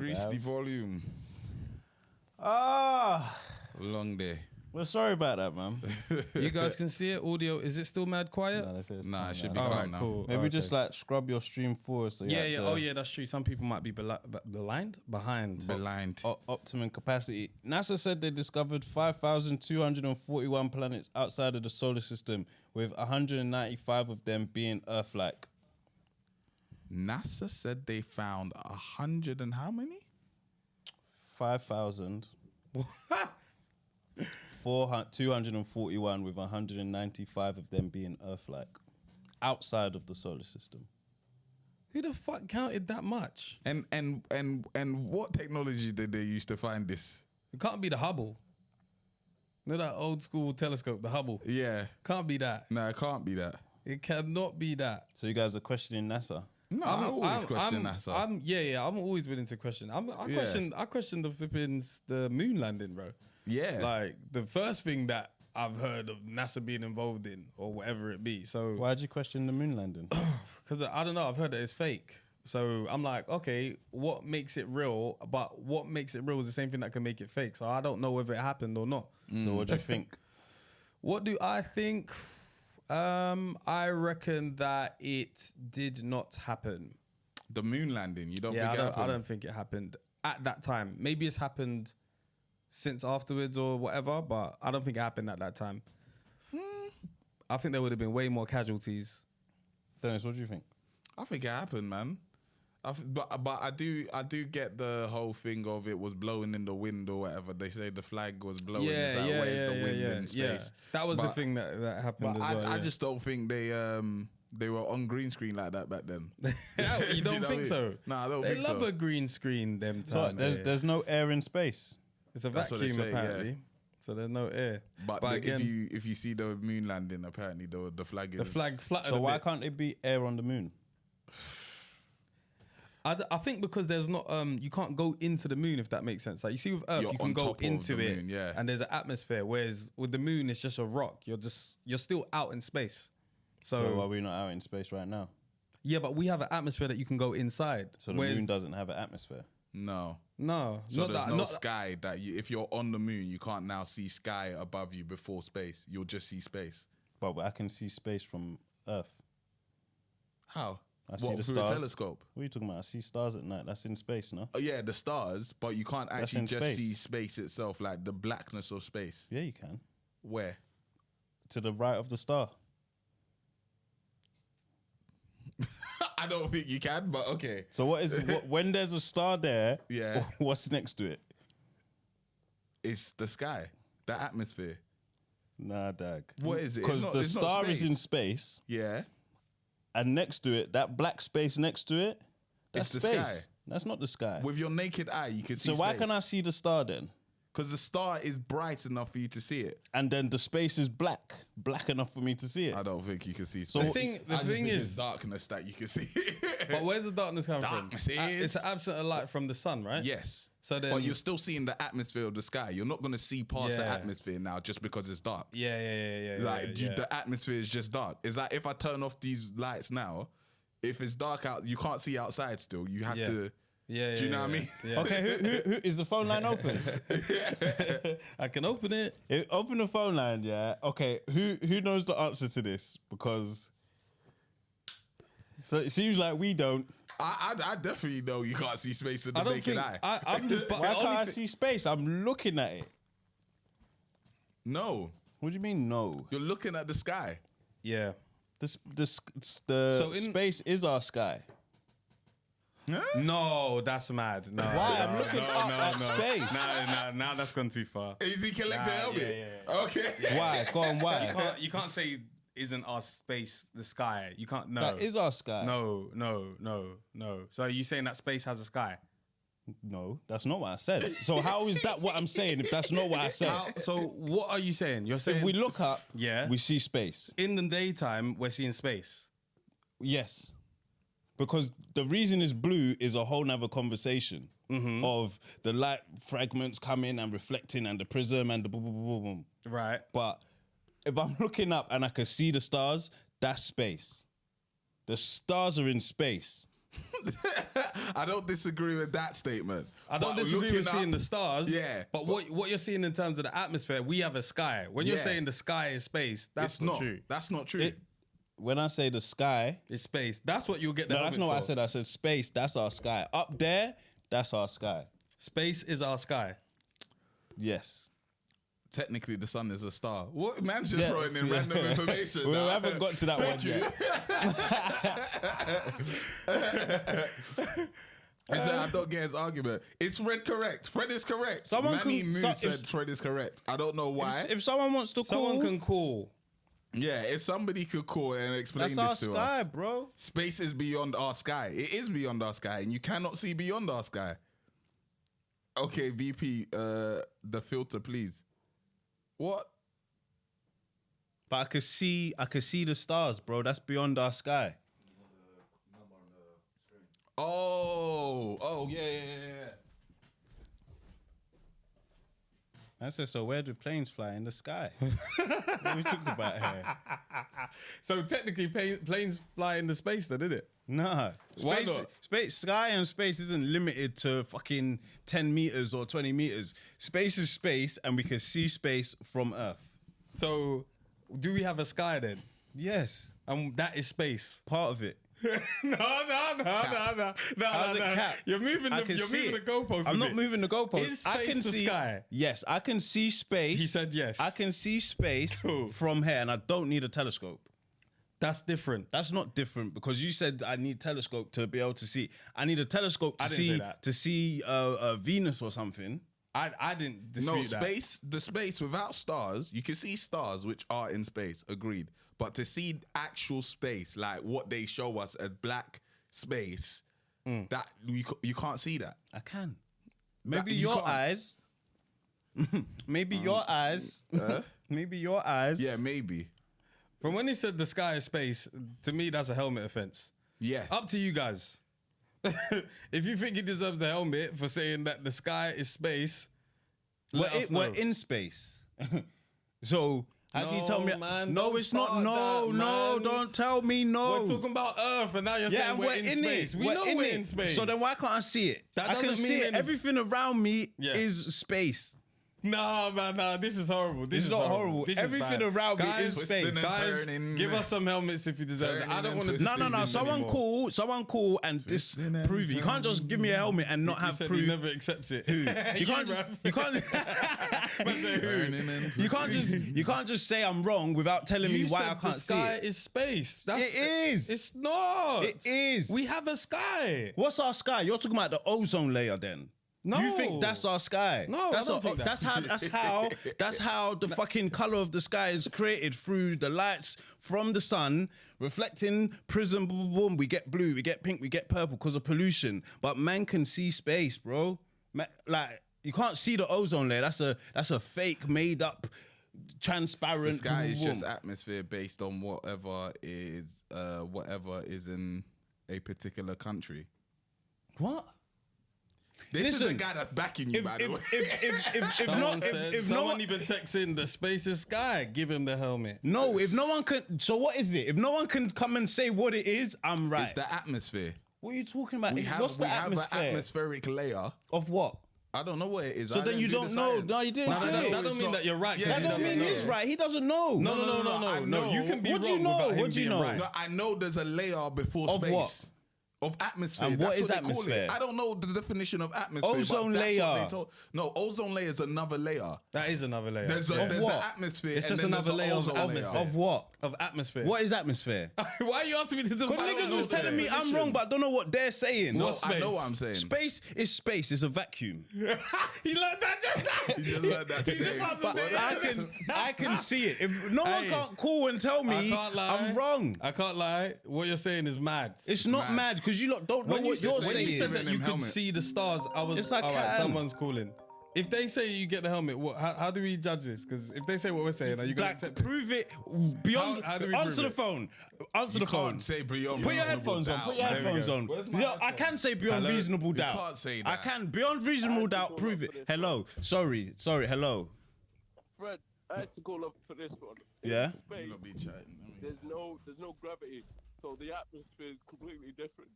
Increase the volume. Long day. Well, sorry about that, man. You guys can see it. Audio, is it still mad quiet? Nah, it should be All calm right, now. cool. Maybe Okay. just like scrub your stream forward. So Yeah. Oh, yeah, that's true. Some people might be behind. Blind. Optimum capacity. NASA said they discovered 5,241 planets outside of the solar system, with 195 of them being Earth-like. NASA said they found 100 and how many? 5,241 with 195 of them being Earth-like, outside of the solar system. Who the fuck counted that much? And what technology did they use to find this? It can't be the Hubble. You know that old school telescope, the Hubble? Yeah. Can't be that. No, it can't be that. It cannot be that. So you guys are questioning NASA? No, I always question NASA. I'm always willing to question. I question the the moon landing, bro. Yeah. Like the first thing that I've heard of NASA being involved in, or whatever it be. So Why'd you question the moon landing? because I don't know, I've heard that it's fake. So I'm like, okay, what makes it real? But what makes it real is the same thing that can make it fake. So I don't know whether it happened or not. So what do you think? What do I think? I reckon that it did not happen. The moon landing, you don't Yeah, think it happened? I don't think it happened at that time. Maybe it's happened since afterwards or whatever, but I don't think it happened at that time. I think there would have been way more casualties. Dennis, what do you think? I think it happened, man. But I do get the whole thing of it was blowing in the wind or whatever. They say the flag was blowing. Where's the wind in space? That was the thing that happened as well. I just don't think they were on green screen like that back then. You don't think so? No, I don't they think so. love a green screen them No, time. there's no air in space. It's a That's what they vacuum say, apparently. yeah. So there's no air. But again, if you see the moon landing, apparently the flag is... the flag fluttered So a why bit. can't it be air on the moon? I think because there's not you can't go into the moon, if that makes sense. Like you see with Earth, You're you can on go top of into the it, moon, yeah. and there's an atmosphere. Whereas with the moon, it's just a rock. You're still out in space. So are we not out in space right now? Yeah, but we have an atmosphere that you can go inside. So the moon doesn't have an atmosphere. No. No, So not there's that, no not sky that if you're on the moon, you can't now see sky above you before space. You'll just see space. But I can see space from Earth. How? I see the through stars. a telescope? What are you talking about? I see stars at night. That's in space, no? Oh yeah, the stars, but you can't actually in just space. see space itself, like the blackness of space. Yeah, you can. Where? To the right of the star. I don't think you can, but okay. So when there's a star there, Yeah. what's next to it? It's the sky, the atmosphere. Nah, dag. What is it? Because the it's not star is space. in space, Yeah. and next to it, that black space next to it, that's It's the space. sky. That's not the sky. With your naked eye, you can see So why can I see the star then? Because the star is bright enough for you to see it. And then the space is black enough for me to see it. I don't think you can see space. So The thing is- it's darkness that you can see. But where's the darkness coming Darkness from? is- It's an absence of light from the sun, right? Yes. So then- but you're still seeing the atmosphere of the sky. You're not going to see past the Yeah. atmosphere now just because it's dark. Yeah. Like yeah. the atmosphere is just dark. It's like if I turn off these lights now, if it's dark out, you can't see outside still. You have to... Yeah, Do you know what I mean? Yeah. Okay, who is the phone line open? I can open it. Open the phone line, yeah. Okay, who knows the answer to this? Because so it seems like we don't. I definitely know you can't see space with I the don't naked think eye. I'm just. But Why the can't only I thi- see space? I'm looking at it. No. What do you mean no? You're looking at the sky. Yeah. The So in- space is our sky. Huh? No, that's mad. No. Why? No, I'm looking at space. No, now that's gone too far. Ezekiel, Nah, to help me. yeah. Okay. Why? Go on, why? You can't say isn't our space the sky. You can't. No. That is our sky. No. So are you saying that space has a sky? No, that's not what I said. So how is that what I'm saying if that's not what I said? So what are you saying? You're saying If we look up, Yeah. we see space. in the daytime we're seeing space. Yes. Because the reason it's blue is a whole nother conversation of the light fragments coming and reflecting and the prism and the boom, boom, boom, boom. Right. But if I'm looking up and I can see the stars, that's space. The stars are in space. I don't disagree with that statement. I don't But disagree with looking seeing up- the stars. Yeah, But what you're seeing in terms of the atmosphere, we have a sky. When you're Yeah. saying the sky is space, that's it's not not true. That's not true. When I say the sky, It's space. That's what you'll get the no, that's helmet not what I for. said. I said space. That's our sky. Up there, that's our sky. Space is our sky. Yes. Technically, the sun is a star. What man's just Yeah. throwing in random information? We now. haven't got to that one Thank you. yet. I said, I don't get his argument. It's Fred correct. Fred is correct. Someone Manny can- Moo so- said if- Fred is correct. I don't know why. If someone wants to call, Someone can call. Yeah, if somebody could call and explain that's our this to sky, us. bro. Space is beyond our sky. It is beyond our sky, and you cannot see beyond our sky. Okay, VP, the filter, please. What? But I could see the stars, bro. That's beyond our sky. Oh, yeah. I said, so where do planes fly in the sky? What are we talking about here? So technically, planes fly into space, then, did it? Nah. Why not? Space, sky and space isn't limited to fucking 10 meters or 20 meters. Space is space, and we can see space from Earth. So, do we have a sky then? Yes. And that is space. Part of it. No. How's it cap? You're moving I can see the it. goalpost. I'm a not bit. moving the goalpost. Is I space can the see sky? Yes, I can see space. He said yes. I can see space Cool. from here, and I don't need a telescope. That's different. That's not different because you said I need telescope to be able to see. I need a telescope to I didn't say that. see Venus or something. I didn't No, dispute that. the space without stars, you can see stars which are in space, agreed. But to see actual space, like what they show us as black space, that you can't see that. I can. Maybe you your can't. eyes. Maybe your eyes. Maybe your eyes. Yeah, maybe. From when he said the sky is space, to me that's a helmet offense. Yeah. Up to you guys. If you think he deserves a helmet for saying that the sky is space, let us know. We're in space. So how can you tell me? No, man, No, don't it's not. start No, that, no, man. don't tell me no. We're talking about Earth, and now you're saying we're in space. it. We know we're it. in space. So then why can't I see it? That I can doesn't see mean it. any- Everything around me Yeah. is space. Nah, man, nah. This is horrible. This is not horrible. This is Everything bad. around me Guys, is space. Twisting and Guys, turning. give us some helmets if you deserve it. I don't want to. Turning and No. twisting Someone anymore. call and Twisting and disprove it. You can't just give me a helmet and not He have said proof. he never accepts it. You can't. bruv. You can't. Turning and You can't just say I'm wrong without telling me You why said I can't the see sky it. is space. It is. It's not. It is. We have a sky. What's our sky? You're talking about the ozone layer then. No. You think that's our sky? No, that's I don't think that. That's how the fucking color of the sky is created through the lights from the sun reflecting prism. Boom, boom, boom. We get blue, we get pink, we get purple because of pollution. But man can see space, bro. Like you can't see the ozone layer. That's a fake, made up, transparent. The sky boom, is boom, just boom. atmosphere based on whatever is in a particular country. What? This is the Listen, guy that's backing you, by the way. If no Someone one even texts in the space is sky. Give him the helmet. No, if no one can. So what is it? If no one can come and say what it is, I'm right. It's the atmosphere. What are you talking about? We have What's the an atmosphere atmospheric layer. of what? I don't know what it is. So I then didn't you do don't the know. science. No, you didn't. No, do that it. don't it's mean not- that you're right. 'cause Yeah, he That don't doesn't mean know. he's right. He doesn't know. I No. know. You can be What do you wrong know? without him What do you being know? right. No, I know there's a layer before Of space. what? Of atmosphere. And That's what is they call it. atmosphere? I don't know the definition of atmosphere. but Ozone that's what layer. they told- No, ozone layer is another layer. That is another layer. There's Yeah. the what? atmosphere. It's and just then another there's the layer of ozone atmosphere. Of what? Of atmosphere. What is atmosphere? Why are you asking me to define? Because don't niggas know is the telling me I'm definition. wrong, but I don't know what they're saying. No, What's I know space? what I'm saying. Space is space. It's a vacuum. He learned that just now. You just learned that He just today. answered But it. I can see it. If no one Hey, can't call and tell I me can't lie. I'm wrong. I can't lie. What you're saying is mad. It's not mad. mad because you lot don't know When you, what you're when you saying. said that Giving you him could helmet. see the stars, I was Yes, I all right, can. someone's calling. If they say you get the helmet, how do we judge this? Because if they say what we're saying, are you going to Like, accept it? prove it beyond. How do we Answer prove the phone. Answer You the phone. can't say beyond Put your reasonable headphones on. doubt. Put your There we headphones go. on. Where's my Yeah, I headphone? can say beyond Hello? reasonable You doubt. can't say I that. can beyond reasonable doubt. Prove it. Hello. Sorry. Hello. Fred, I had to call up for this one. Yeah? In space, there's no gravity, so the atmosphere is completely different.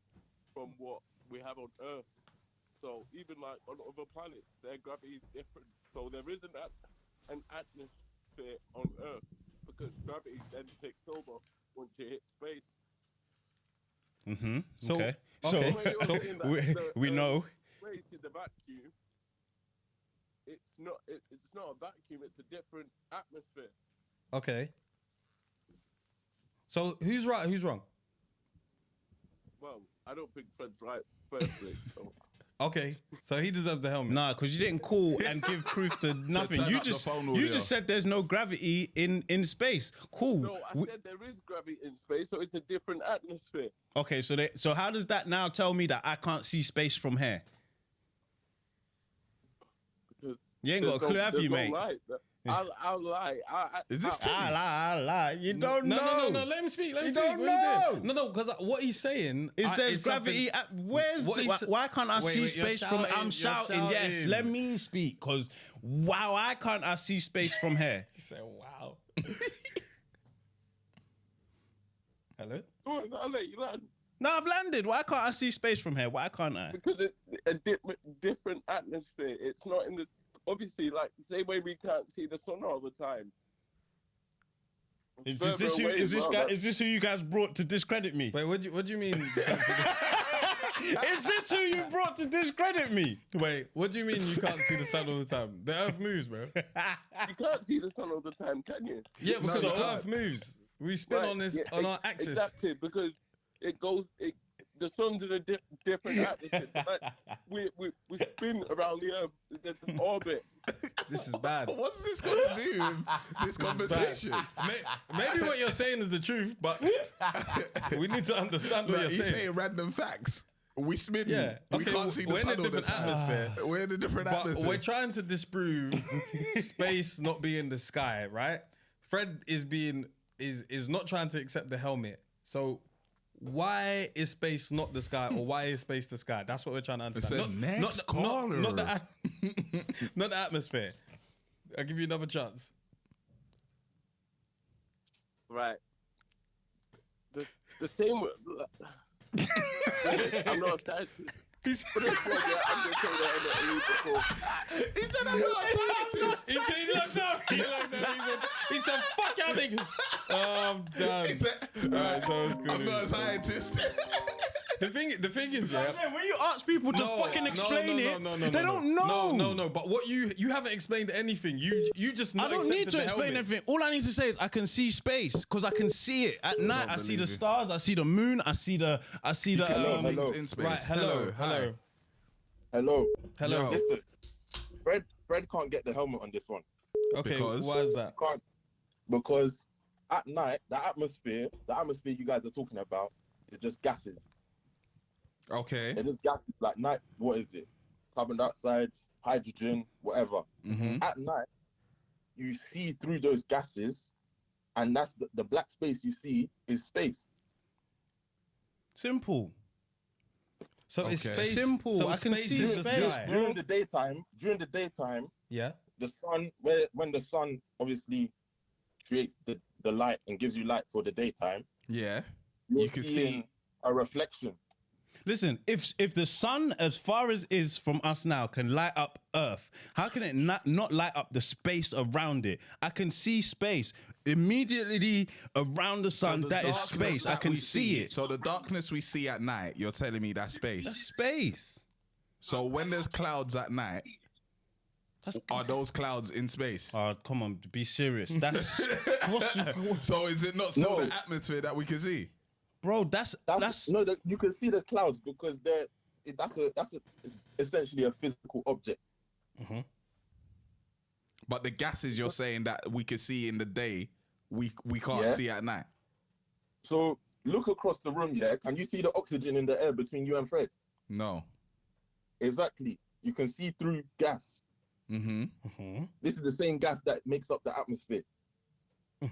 from what we have on Earth. So even like on other planets, their gravity is different. So there isn't an atmosphere on Earth because gravity then takes over once you hit space. So- Okay. okay. When you're So saying that we know. space is a vacuum. It's not. It's not a vacuum. It's a different atmosphere. Okay. So who's right? Who's wrong? Well, I don't think Fred's right. Firstly, so. Okay. So he deserves the helmet. Nah, because you didn't call and give proof to nothing. turn You up the just phone you audio. just said there's no gravity in space. Cool. No, I said there is gravity in space, so it's a different atmosphere. Okay, so how does that now tell me that I can't see space from here? Because You ain't got a there's clue, have there's you, mate? Light. I'll lie. Is this You don't know. No. Let him speak. Let him You speak. don't What are you doing? know. No, because what he's saying Is there's is something- gravity at where's What the, he's- why can't I Wait, see wait, you're space from shouting, I'm you're shouting, yes, shouting. let me speak, because why can't I see space from here? He said, "Wow." Hello. Oh, I'll let you land No, I've landed. Why can't I see space from here? Why can't I? because it's a different atmosphere. It's not in the obviously like the same way we can't see the sun all the time. Is Further this who away is as this well, guy but- is this who you guys brought to discredit me? Wait, what do you mean? Is this who you brought to discredit me? Wait, what do you mean you can't see the sun all the time? The Earth moves, bro. You can't see the sun all the time, can you? Yeah, because you the can't. Earth moves. We spin Right, on this yeah, on our axis. Exactly, because it goes. The sun's in a different atmosphere. Like, we spin around the Earth. There's an orbit. This is bad. What's this got to do with this conversation? Maybe what you're saying is the truth, but we need to understand what Like, you're he's saying. saying random facts. We spin. Yeah, We okay, can't see the we're in sun a all the different time. atmosphere. We're in a different But atmosphere. we're trying to disprove space not being the sky, right? Fred is not trying to accept the helmet. So why is space not the sky, or why is space the sky? That's what we're trying to understand. Next not caller. not the atmosphere. I'll give you another chance. Right. The same. I'm not a scientist. He's, But it's what I'm gonna say that in the before. He said I'm not a scientist. he looked up. He looked up. He said, "Fuck y'all niggas." Oh, I'm done. He said, Alright, so it's cool. I'm not a scientist. The thing is, yeah. When you ask people to fucking explain it, they don't know. No. But what you haven't explained anything. You just I not don't need accepted to the explain helmet. anything. All I need to say is I can see space because I can see it at night. I see the believe you. stars. I see the moon. I see the. Hello. Things in space. Right. Hello. Hi. Hello. Hello. Yo. Listen, Fred can't get the helmet on this one. Okay. Because- Why is that? Can't because at night the atmosphere you guys are talking about is just gases. Okay. It is gases. Like night, what is it? Carbon dioxide, hydrogen, whatever. Mm-hmm. At night, you see through those gases, and that's the black space you see is space. Simple. So it's Okay. space. Simple. So I can space see is the space, sky. bro. During the daytime, Yeah. the sun, when the sun obviously creates the light and gives you light for the daytime, Yeah. you're You can seeing see- a reflection. Listen, if the sun, as far as is from us now, can light up Earth, how can it not light up the space around it? I can see space immediately around the sun. So the that is darkness space. I that can we see it. So the darkness we see at night, you're telling me that's space. That's space. So when there's clouds at night, That's. are those clouds in space? Oh, come on, be serious. That's So is it not still No. the atmosphere that we can see? bro. That's No, you can see the clouds because that's it's essentially a physical object. But the gases you're saying that we can see in the day, we can't Yeah. see at night. So look across the room, yeah. Can you see the oxygen in the air between you and Fred? No. Exactly. You can see through gas. Mm-hmm. This is the same gas that makes up the atmosphere. Yeah,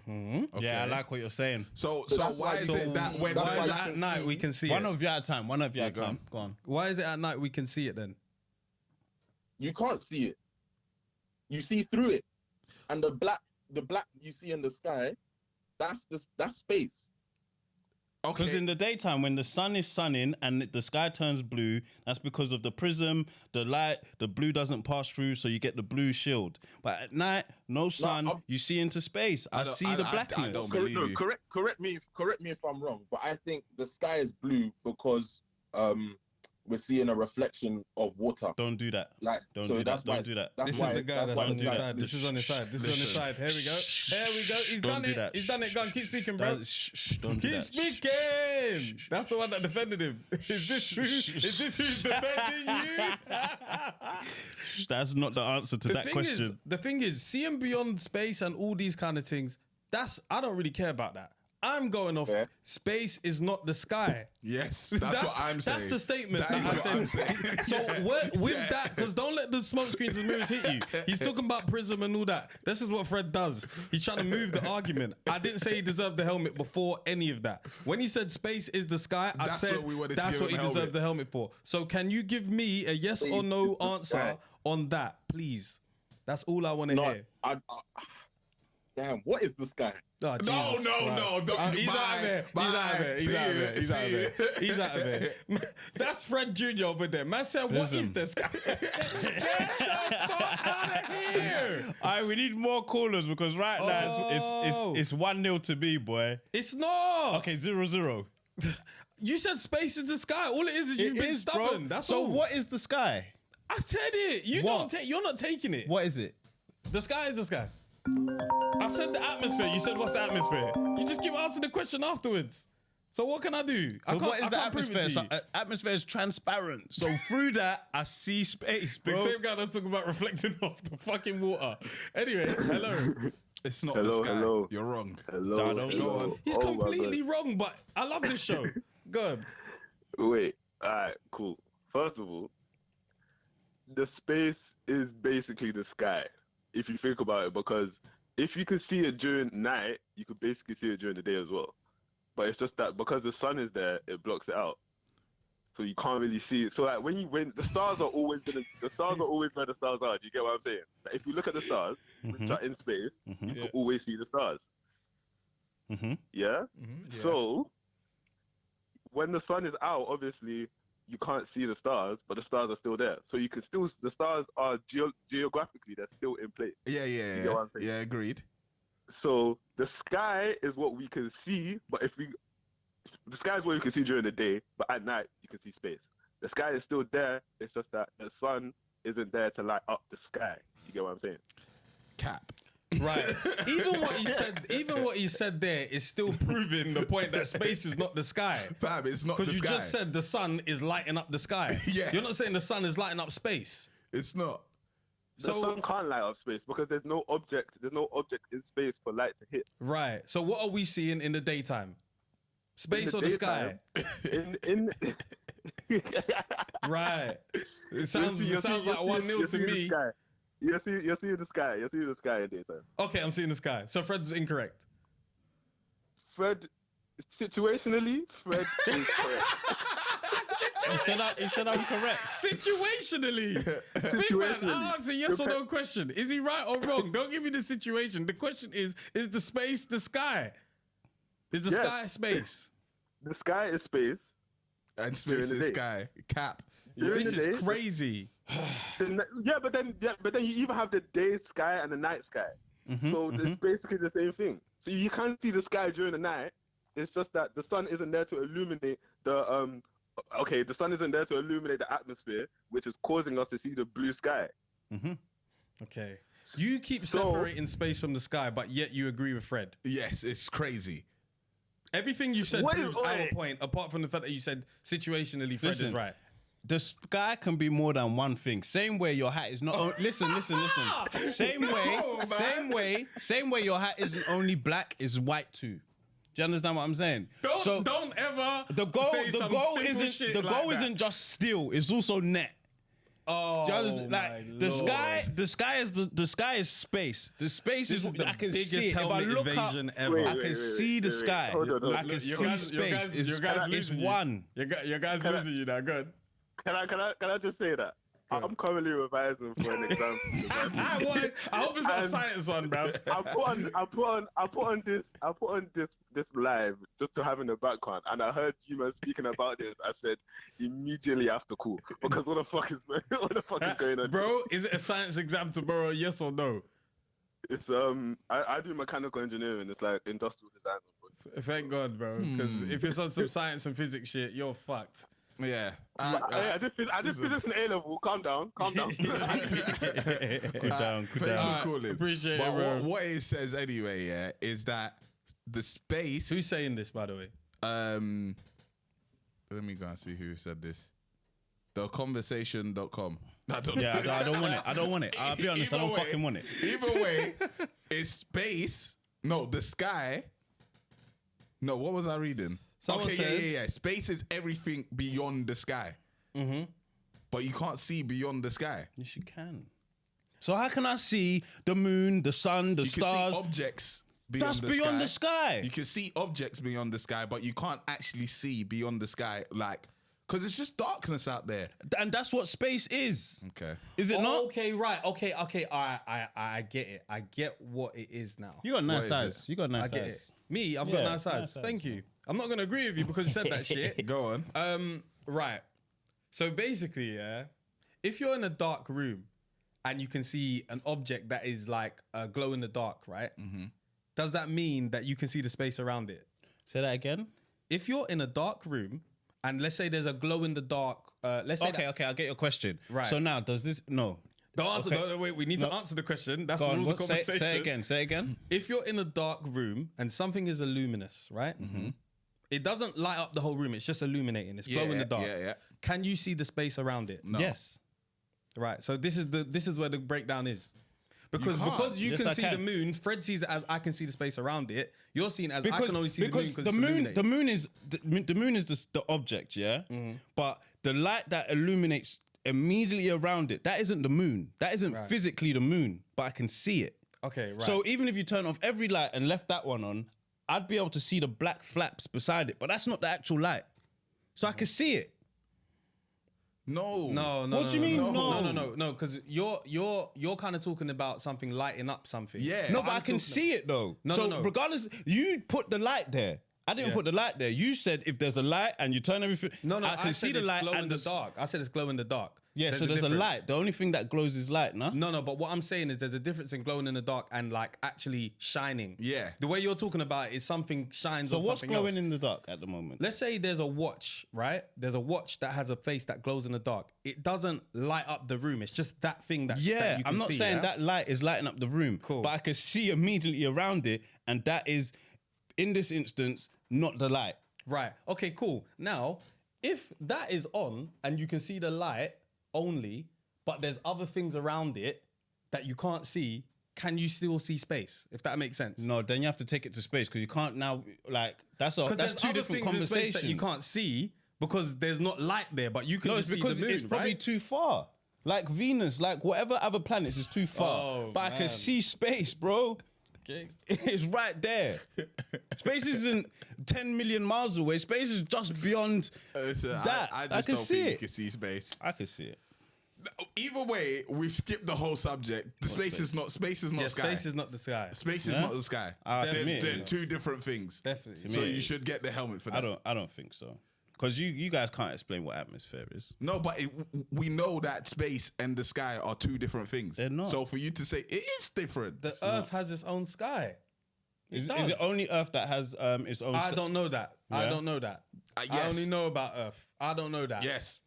I Okay. like what you're saying. So that's why why- is so it that when that's Why why is there's it at night we can see One it? of you at a time. One of you at a go time. on. Go on. Why is it at night we can see it then? You can't see it. You see through it, and the black you see in the sky, that's space. Because Okay. in the daytime, when the sun is sunning and the sky turns blue, that's because of the prism, the light, the blue doesn't pass through, so you get the blue shield. But at night, no sun, you see into space. I see the blackness. I don't believe you. Correct me if I'm wrong, but I think the sky is blue because we're seeing a reflection of water. Don't do that. Like, Don't so do that's that. why- Don't do that. That's This why, is the guy that's why on the his sky- side. This is on his side. This is on his side. Here we go. Here we go. He's Don't done do it. that. He's done it. Go on, keep speaking, bro. Don't do Keep that. speaking. That's the one that defended him. Is this who's defending you? That's not the answer to that question. The thing is, seeing beyond space and all these kind of things, I don't really care about that. I'm going off. Yeah. Space is not the sky. Yes, that's what I'm saying. That's the statement That that is I what said. I'm saying. So with that, because don't let the smoke screens and mirrors hit you. He's talking about prism and all that. This is what Fred does. He's trying to move the argument. I didn't say he deserved the helmet before any of that. When he said space is the sky, I That's said what we wanted to that's give what he him a deserved the helmet for. So can you give me a yes or no is the answer sky. on that, please? That's all I want to No, hear. damn, what is the sky? Oh, No, Jesus no, Christ. no, don't- He's bye, out of here. bye. He's out of here. He's See out of you, here. He's out of see here. you. He's out of here. That's Fred Jr. over there. Man said, what is Listen. this guy? Get the fuck out of here. All right, we need more callers because right now it's 1-0 to me, boy. It's not. Okay, 0-0. You said space is the sky. All it is you've It been is, stubborn. bro. That's so all. what is the sky? I said it. You What? don't take. You're not taking it. What is it? The sky is the sky. I said the atmosphere. You said what's the atmosphere? You just keep asking the question afterwards. So what can I do? I So can't, what is I the can't prove it atmosphere? to So, you. atmosphere is transparent. So through that, I see space, The bro. same guy that's talking about reflecting off the fucking water. Anyway, hello. It's not Hello, the sky. hello. You're wrong. Hello. don't He's, know. he's Oh my completely wrong, but I love this show. Good. God. Wait. All right. Cool. First of all, the space is basically the sky, if you think about it, because if you could see it during night, you could basically see it during the day as well. But it's just that because the sun is there, it blocks it out. So you can't really see it. So like when the stars are always where the stars are. Do you get what I'm saying? Like if you look at the stars, which are in space, you can always see the stars. Mhm. Yeah? So when the sun is out, obviously you can't see the stars, but the stars are still there. So you can still, the stars are geographically, they're still in place. Yeah, You get what I'm saying? yeah, agreed. So the sky is what we can see, but the sky is what you can see during the day, but at night you can see space. The sky is still there. It's just that the sun isn't there to light up the sky. You get what I'm saying? Cap. Right. Even what he said there is still proving the point that space is not the sky. Fam, it's not the Because you sky. just said the sun is lighting up the sky. Yeah. You're not saying the sun is lighting up space. It's not. The sun can't light up space because there's no object in space for light to hit. Right. So what are we seeing in the daytime? Space or the sky? In Right. It sounds like 1-0 to me. You're seeing the sky. You're seeing the sky in daytime. Okay, I'm seeing the sky. So Fred's incorrect. Fred, situationally, Fred is correct. He said I'm correct. Situationally. Big man, I'll ask a yes or no question. Is he right or wrong? Don't give me the situation. The question is the space the sky? Is the Yes. sky space? The sky is space. And During space the is day. sky. Cap. During This the is day, crazy. but then you even have the day sky and the night sky. So it's basically the same thing. So you can see the sky during the night. It's just that the sun isn't there to illuminate the the sun isn't there to illuminate the atmosphere, which is causing us to see the blue sky. Okay. You keep separating space from the sky, but yet you agree with Fred. Yes, it's crazy. Everything you said What is- proves our okay. point, apart from the fact that you said situationally Fred is Listen. right. The sky can be more than one thing. Same way your hat is not. Listen. Same way your hat isn't only black, is white too. Do you understand what I'm saying? Don't ever The goal shit like that. isn't just steal. It's also net. Oh, Do you understand? my Like the Lord. sky is space. The space This is is the I can biggest see it. If I helmet look up, invasion ever. Wait, I can see the sky. Hold on. I can see Your space. guys It's losing you. one. Your guys losing you now. Good. Can I just say that? I'm currently revising for an exam. I hope it's not a And- science one, bro. I put on this live just to have in the background, and I heard you man speaking about this. I said immediately after cool, because what the fuck is going on? Bro, is it a science exam tomorrow? Yes or no? It's I do mechanical engineering. It's like industrial design. Thank God, bro. Because if it's on some science and physics shit, you're fucked. Yeah. I did physics in A level. Calm down. Cool down. Thanks for calling. Appreciate but it, bro. what it says anyway, yeah, is that the space. Who's saying this, by the way? Let me go and see who said this. Theconversation.com. I don't know. Yeah, I don't want it. I don't want it. I'll be honest, I don't fucking want it. Either way, it's space. No, the sky. No, what was I reading? Someone said- yeah. Space is everything beyond the sky. But you can't see beyond the sky. Yes, you can. So how can I see the moon, the sun, the You stars? can see objects beyond That's the beyond sky. the sky. You can see objects beyond the sky, but you can't actually see beyond the sky, like, because it's just darkness out there. And that's what space is. Okay. Is it not? Okay, right. Okay. I get it. I get what it is now. You got nice is eyes. it? You got I nice get eyes. it. Me, I've Yeah, got nice eyes. nice eyes. Thank you. I'm not gonna agree with you because you said that shit. Go on. Right. So basically, yeah, if you're in a dark room and you can see an object that is like a glow in the dark, right? Does that mean that you can see the space around it? Say that again. If you're in a dark room and let's say there's a glow in the dark, let's say Okay, I get your question. Right. So now, does this no? the answer. Okay. No, wait, we need to answer the question. That's Go the on. rules of Say conversation. it again. Say it again. If you're in a dark room and something is luminous, right? It doesn't light up the whole room. It's just illuminating. It's glow in the dark. Yeah. Can you see the space around it? No. Yes. Right. So this is where the breakdown is. Because can't. you Yes, can I see can. the moon, Fred sees it as I can see the space around it. You're seeing it as I can only see the moon because because the moon is the object, yeah. But the light that illuminates immediately around it, that isn't the moon. That isn't physically the moon, but I can see it. Okay, right. So even if you turn off every light and left that one on, I'd be able to see the black flaps beside it, but that's not the actual light. So I can see it. No. no. What do you mean, No, because you're kind of talking about something lighting up something. Yeah. No, I'm but I can see it though. No, so no. regardless, you put the light there. I didn't Yeah. put the light there. You said if there's a light and you turn everything, No, I can said see the it's light glow and in the dark. I said it's glow in the dark. Yeah, so there's a difference. light. The only thing that glows is light, no? No, but what I'm saying is there's a difference in glowing in the dark and like actually shining. Yeah. The way you're talking about it is something shines So on what's something glowing else. in the dark at the moment? Let's say there's a watch, right? There's a watch that has a face that glows in the dark. It doesn't light up the room. It's just that thing that Yeah, that you can I'm not see, saying yeah? that light is lighting up the room, Cool. but I can see immediately around it, and that is, in this instance, not the light. Right. Okay, cool. Now, if that is on and you can see the light only, but there's other things around it that you can't see, can you still see space? If that makes sense. No, then you have to take it to space because you can't now like that's Because that's there's two other different things in space conversations. that you can't see because there's not light there, but you can No, just it's because see the moon, it's probably right? too far. Like Venus, like whatever other planets is too far. Oh, but I can man. see space, bro. Okay. It's right there. Space isn't 10 million miles away. Space is just beyond that. I I just can don't see think you it. can see space. I can see it. Either way, we've skipped the whole subject. The space is not Yeah, sky. space is not the sky. Space is Yeah? not the sky. Definitely. They're two different things. Definitely. So you should get the helmet for that. I don't think so. Because you guys can't explain what atmosphere is. No, but we know that space and the sky are two different things. They're not. So for you to say it is different. The Earth has its own sky. Is does. it only Earth that has its own? I don't know that. I Yeah? don't know that. I yes. only know about Earth. I don't know that. Yes.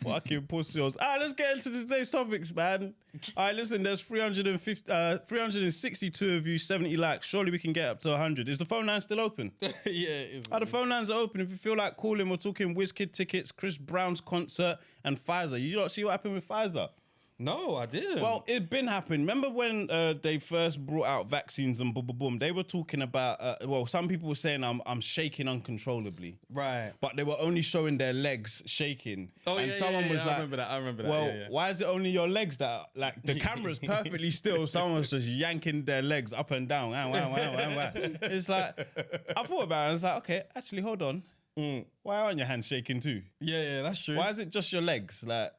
Fucking pussies. All right, let's get into today's topics, man. All right, listen, there's 362 of you, 70 likes. Surely we can get up to 100. Is the phone line still open? Yeah, it is. The phone lines are open. If you feel like calling, we're talking WIZ tickets, Chris Brown's concert, and PFIZER. You don't see what happened with PFIZER? No, I didn't. Well, it been happening. Remember when they first brought out vaccines and boom, boom, boom? They were talking about, some people were saying I'm shaking uncontrollably. right. But they were only showing their legs shaking. Oh, and yeah, someone yeah, was yeah, like, I remember that. I remember that. well, yeah, yeah. why is it only your legs that, like, the camera's perfectly still, someone's just yanking their legs up and down. Wow. It's like, I thought about it, I was like, okay, actually, hold on. Why aren't your hands shaking too? Yeah, that's true. Why is it just your legs? Like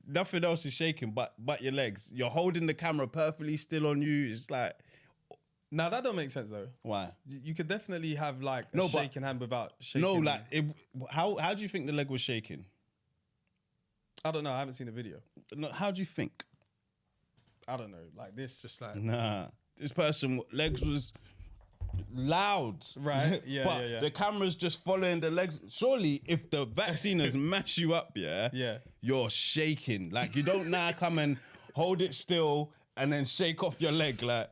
nothing else is shaking but your legs. You're holding the camera perfectly still on you. It's like, Now that don't make sense though. why? You could definitely have like a No, but- shaking hand without shaking. No, like how do you think the leg was shaking? I don't know. I haven't seen the video. No, how do you think? I don't know. Like this. Just like Nah, this person legs was loud, Right, yeah, but yeah. the camera's just following the legs. Surely, if the vaccine has mashed you up, Yeah. you're shaking. Like you don't now come and hold it still and then shake off your leg, like,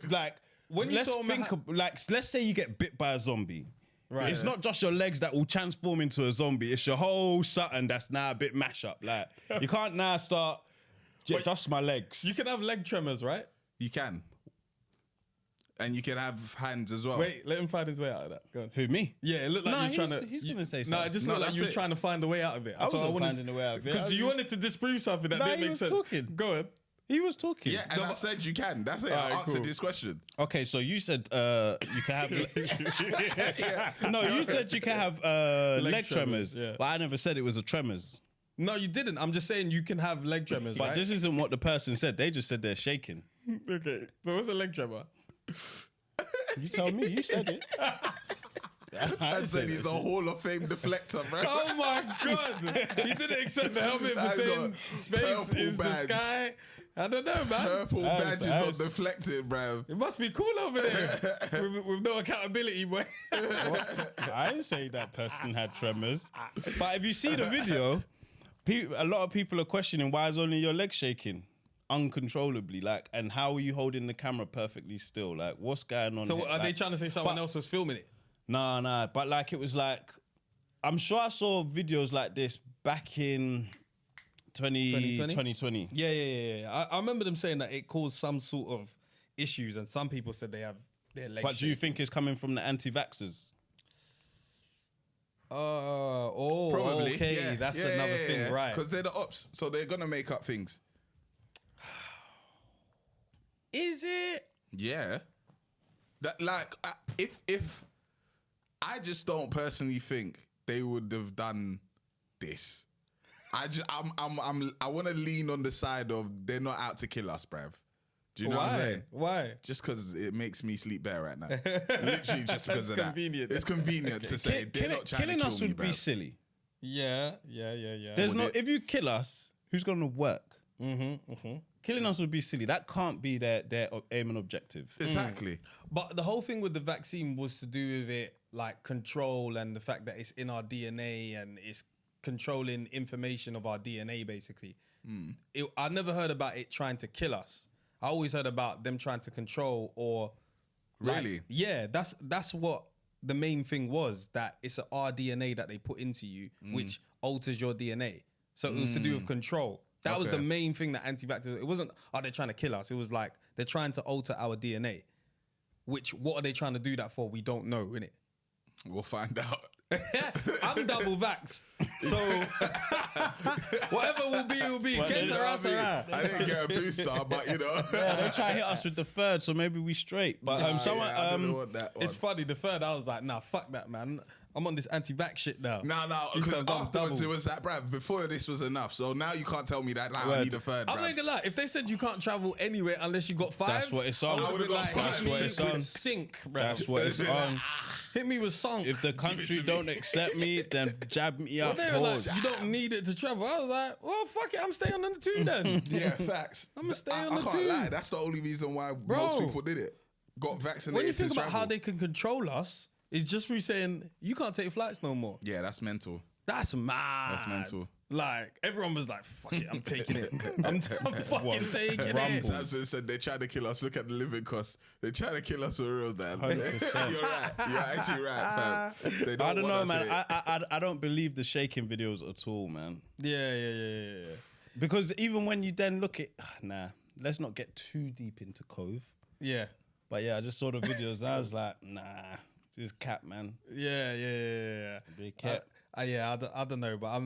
like When you let's saw think, like, let's say you get bit by a zombie. Right. It's not just your legs that will transform into a zombie. It's your whole something that's now a bit mash up. Like you can't now start just my legs. You can have leg tremors, right? you can, and you can have hands as well. Wait, let him find his way out of that. Go on. Who, me? Yeah, it looked like Nah, you were trying to. he's gonna say No, something. it just No, looked like that's you were it. trying to find a way out of it. I wasn't finding a way out of it. I Because was you just- wanted to disprove something that Nah, didn't he make was sense. talking. Go on. He was talking. Yeah, and I said you can. That's it. Alright, I answered cool. this question. Okay, so you said you can have. No, you said you can have leg tremors, yeah. but I never said it was a tremors. No, you didn't. I'm just saying you can have leg tremors, But right? this isn't what the person said. They just said they're shaking. Okay, so what's a leg tremor? You tell me. You said it. I said he's a Hall of Fame deflector, bro. Oh my god! He didn't accept the helmet for I've saying got space purple is badge. the sky. I don't know, man. Purple Nice, badges nice. on deflecting, bro. It must be cool over there with no accountability, boy. I didn't say that person had tremors. But if you see the video, a lot of people are questioning why is only your leg shaking uncontrollably, like, and how are you holding the camera perfectly still? Like, what's going on? So here? are they Like, trying to say someone else was filming it? Nah, but like it was like, I'm sure I saw videos like this back in 2020. Yeah. I remember them saying that it caused some sort of issues, and some people said they have their legs. But do you think it's coming from the anti-vaxxers? Probably. okay, Yeah. that's Yeah, another yeah, thing, yeah. right? Because they're the ops, so they're gonna make up things. Is it? Yeah. That like if I just don't personally think they would have done this. I want to lean on the side of they're not out to kill us, bruv. Do you know what I'm saying? Why? Just because it makes me sleep better at night. Literally just because of convenient. that. It's convenient to say they're not trying to Killing kill us me, would be bruv. silly. Yeah. There's Would no. it? If you kill us, who's gonna work? Killing us would be silly. That can't be their aim and objective. Exactly. But the whole thing with the vaccine was to do with it, like control and the fact that it's in our DNA and it's controlling information of our DNA, basically. I never heard about it trying to kill us. I always heard about them trying to control or... like, Really? yeah, that's what the main thing was, that it's an RDNA that they put into you, which alters your DNA. So it was to do with control. That was Okay. the main thing that anti-vaxxers... It wasn't, are they trying to kill us? It was like, they're trying to alter our DNA. Which, what are they trying to do that for? We don't know, innit? We'll find out. I'm double vaxxed. So, whatever will be. You Que know sera, what I mean? sera. I didn't get a booster, but you know. They try to hit us with the third, so maybe we straight. But someone, I don't know what that was. It's funny, the third, I was like, nah, fuck that, man. I'm on this anti-vax shit now. No, You because said double, afterwards double. it was that, bruv, before this was enough. So now you can't tell me that now I Word. need a third, I'm not bruv. gonna lie, if they said you can't travel anywhere unless you got 5, That's what it's on. I would have been like, That's hit what me it's on. with sink, bro. that's what it's on. Hit me with sunk. If the country don't accept me, then jab me up. they were like, Pause. you don't need it to travel. I was like, well, fuck it, I'm staying on the 2 then. Yeah, facts. I'ma stay on I the can't two. lie. That's the only reason why Bro. most people did it. Got vaccinated When you think to about travel. how they can control us, it's just through saying, you can't take flights no more. Yeah, that's mental. That's mad. That's mental. Like, everyone was like, fuck it, I'm taking it. I'm fucking taking it. Rumble. As I said, they tried to kill us. Look at the living costs. They tried to kill us for real, man. 100%. You're right. You're actually right, fam. They I don't want know, us man. here. I don't believe the shaking videos at all, man. Yeah. Because even when you then look at, nah, let's not get too deep into Cove. Yeah. But yeah, I just saw the videos and I was like, nah, this is cap, man. Yeah. Big cat. I don't know, but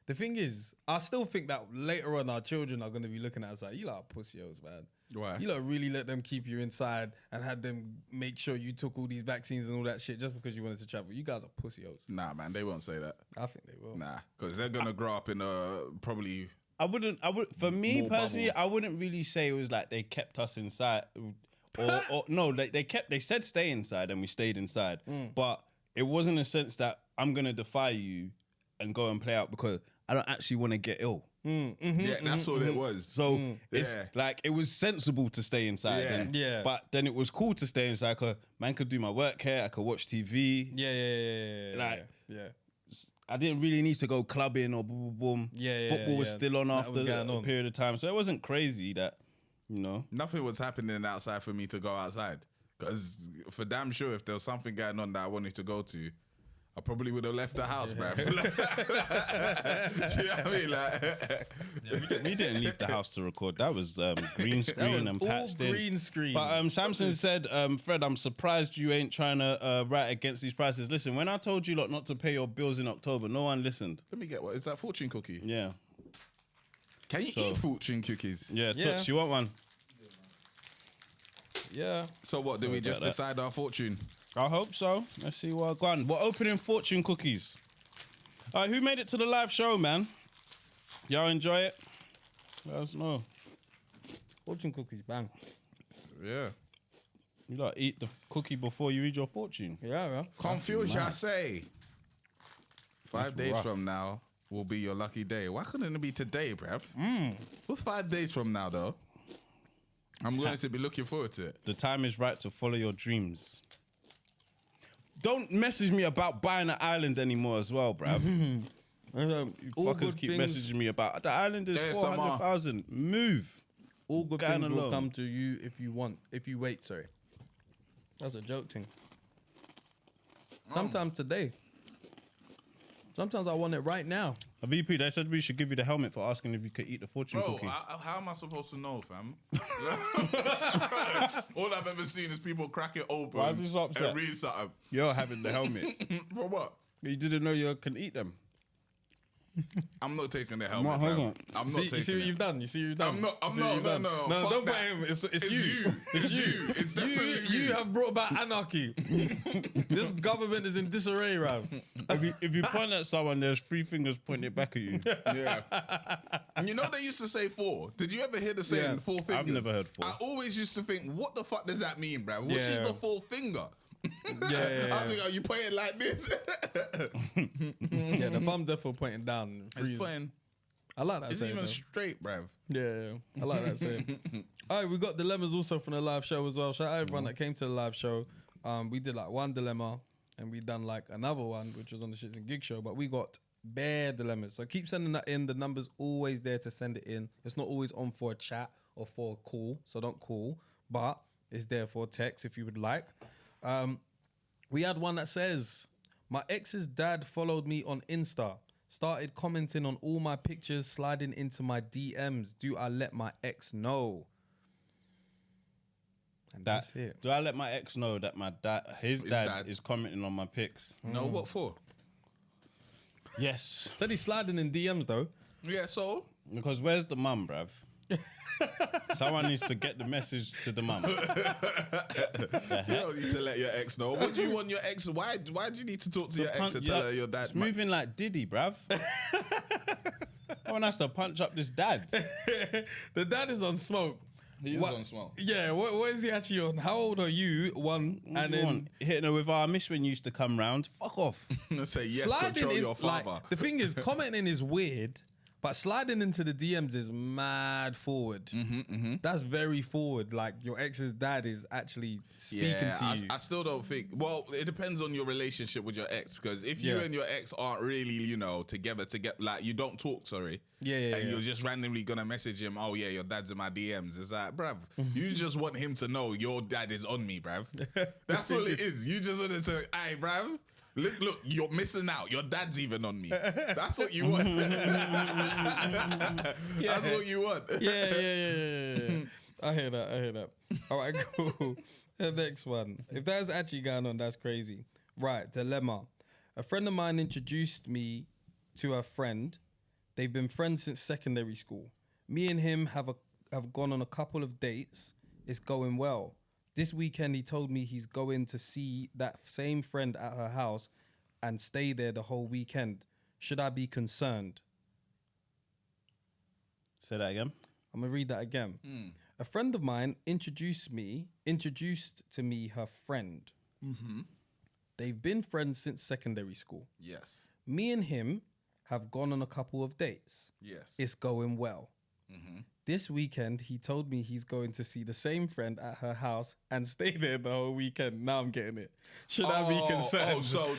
the thing is, I still think that later on our children are going to be looking at us like, you like pussios, man. Why? You lot really let them keep you inside and had them make sure you took all these vaccines and all that shit just because you wanted to travel. You guys are pussy-os. Nah, man, they won't say that. I think they will. Nah, because they're gonna grow up in a probably. I would. For me More personally, bubbles. I wouldn't really say it was like they kept us inside, or no, they said stay inside and we stayed inside, but it wasn't a sense that I'm gonna defy you and go and play out because I don't actually want to get ill. Yeah, that's all it was. So it's Yeah. like it was sensible to stay inside. Yeah. And, Yeah. But then it was cool to stay inside because man could do my work here, I could watch TV. Yeah. Like- yeah. I didn't really need to go clubbing or boom, boom, boom. Yeah, Football was yeah. still on That after was going a on. period of time. So it wasn't crazy that, you know. Nothing was happening outside for me to go outside. Because for damn sure, if there was something going on that I wanted to go to, I probably would have left the house, bruv. Do you know what I mean? Like, We didn't leave the house to record. That was green screen and all patched in. green screen. But Samson said, Fred, I'm surprised you ain't trying to write against these prices. Listen, when I told you lot not to pay your bills in October, no one listened. let me get what is that fortune cookie? Yeah. Can you eat fortune cookies? Yeah, Yeah. Toots, you want one? yeah. So what? Do we just about that. decide our fortune? I hope so. Let's see what gone. We're opening fortune cookies. All right, who made it to the live show, man? Y'all enjoy it? Let us know. Fortune cookies, bang. Yeah. You like eat the cookie before you read your fortune. Yeah, man. Confuse, I say. 5 That's days rough. from now will be your lucky day. Why couldn't it be today, bruv? What's 5 days from now, though? I'm going to be looking forward to it. The time is right to follow your dreams. Don't message me about buying an island anymore as well, bruv. You All fuckers good keep things- messaging me about the island is ASMR. 400,000. Move. All good Going things will alone. come to you if you want. If you wait, sorry. That's a joke thing. Sometimes today. Sometimes I want it right now. A VP, they said we should give you the helmet for asking if you could eat the fortune Bro, cookie. how am I supposed to know, fam? All I've ever seen is people crack it open Why is he so upset? and read something. You're having the helmet. For what? You didn't know you can eat them. I'm not taking the helmet. hold fam. on. I'm not See, taking you see what it. you've done? You see what you've done? I'm not. You I'm see what not. you've No, done? no. No, fuck don't that. blame him. It's It's you. you. It's you. It's definitely you. You have brought about anarchy. This government is in disarray, Rav. If you point at someone, there's 3 fingers pointed back at you. Yeah. And you know they used to say 4. Did you ever hear the saying Yeah. 4 fingers? I've never heard 4. I always used to think, what the fuck does that mean, bruv? Which Yeah. is the 4th finger? Yeah. I was like, are you pointing like this? Yeah, the thumb definitely pointing down. It's freezing. pointing. I like that It's saying, even though. straight, bruv. Yeah, I like that saying. All right, we got dilemmas also from the live show as well. Shout out everyone that came to the live show. We did like one dilemma and we done like another one, which was on the Shits and Gig show, but we got bare dilemmas. So keep sending that in. The number's always there to send it in. It's not always on for a chat or for a call, so don't call, but it's there for a text if you would like. We had one that says, my ex's dad followed me on Insta, started commenting on all my pictures, sliding into my DMs. Do I let my ex know? And That, that's it. do I let my ex know that his dad is commenting on my pics? No, what for? Yes. Said he's sliding in DMs though. Yeah, so? Because where's the mum, bruv? Someone needs to get the message to the mum. You don't need to let your ex know. What do you want your ex? Why do you need to talk to your ex and tell her your dad? It's moving like Diddy, bruv. Someone has to punch up this dad. The dad is on smoke. He is What- on smoke. Yeah, what is he actually on? How old are you? One, and then hitting her with I miss when you used to come round. Fuck off. Say yes, sliding control in. your father. Like, the thing is, commenting is weird, but sliding into the DMs is mad forward. That's very forward. Like your ex's dad is actually speaking to you. I still don't think. Well, it depends on your relationship with your ex. Because if you Yeah. and your ex aren't really, together to get like you don't talk. Sorry. Yeah, And you're just randomly gonna message him. Oh yeah, your dad's in my DMs. It's like, bruv, you just want him to know your dad is on me, bruv. That's all it is. You just want to say, hey, bruv. Look, you're missing out. Your dad's even on me. That's what you want. That's what you want. Yeah. I hear that. All right, cool. The next one. If that's actually going on, that's crazy. Right, dilemma. A friend of mine introduced me to a friend. They've been friends since secondary school. Me and him have a have gone on a couple of dates. It's going well. This weekend, he told me he's going to see that same friend at her house and stay there the whole weekend. Should I be concerned? Say that again. I'm gonna read that again. A friend of mine introduced to me her friend. They've been friends since secondary school. Yes. Me and him have gone on a couple of dates. Yes. It's going well. This weekend, he told me he's going to see the same friend at her house and stay there the whole weekend. Now I'm getting it. Should I be concerned? Oh, so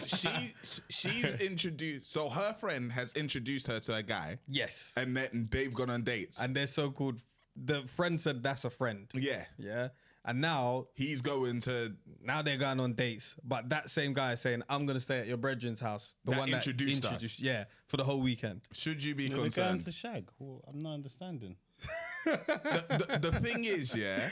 she's introduced. So her friend has introduced her to a guy. Yes. And then they've gone on dates. And they're so-called... The friend said that's a friend. Yeah. Yeah. And now... He's going to... Now they're going on dates. But that same guy is saying, I'm going to stay at your brethren's house. The That one that introduced us. Yeah. For the whole weekend. Should you be They're going concerned? to shag. Well, I'm not understanding. The thing is, yeah.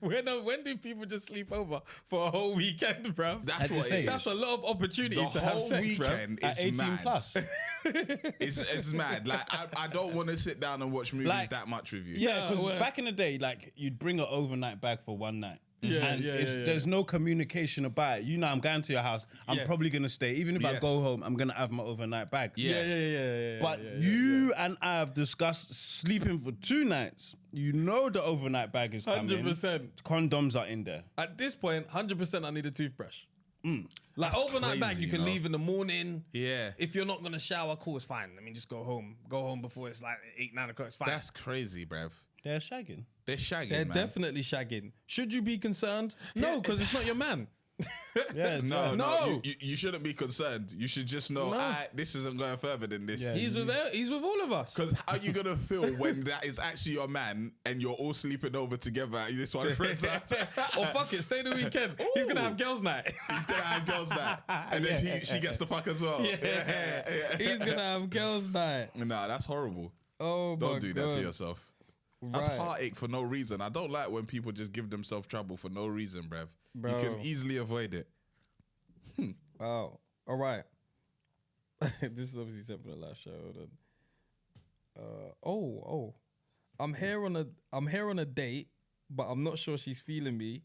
When do people just sleep over for a whole weekend, bro? That's you what say? it is. That's a lot of opportunity The to have whole sex, bro. weekend At is 18 mad. plus. It's mad. Like I don't want to sit down and watch movies Like, that much with you. Yeah, because well- back in the day, like you'd bring an overnight bag for one night. Yeah, and yeah, yeah. there's no communication about it. You know, I'm going to your house. I'm Yeah. probably gonna stay. Even if I Yes. go home, I'm gonna have my overnight bag. Yeah. But you and I have discussed sleeping for 2 nights. You know the overnight bag is coming. 100%. Condoms are in there. At this point, 100% I need a toothbrush. Like That's overnight bag, crazy, you can you know? leave in the morning. Yeah. If you're not gonna shower, cool, it's fine. I mean, just go home. Go home before it's like 8, 9 o'clock. It's fine. That's crazy, bruv. They're shagging. They're shagging, They're man. definitely shagging. Should you be concerned? No, because it's not your man. Yeah, No, No. you shouldn't be concerned. You should just know, No. this isn't going further than this. Yeah. He's with all of us. Because how you gonna feel when that is actually your man and you're all sleeping over together at this one friend's house? Or fuck it, stay the weekend. He's gonna have girls' night. He's gonna have girls night, and then she gets the fuck as well. Yeah. He's gonna have girls' night. Nah, that's horrible. Oh my Don't do that God. to yourself. That's Right. heartache for no reason. I don't like when people just give themselves trouble for no reason, bruv. Bro. You can easily avoid it. Oh, all right. This is obviously sent for the last show. Hold on. I'm here on a date, but I'm not sure she's feeling me.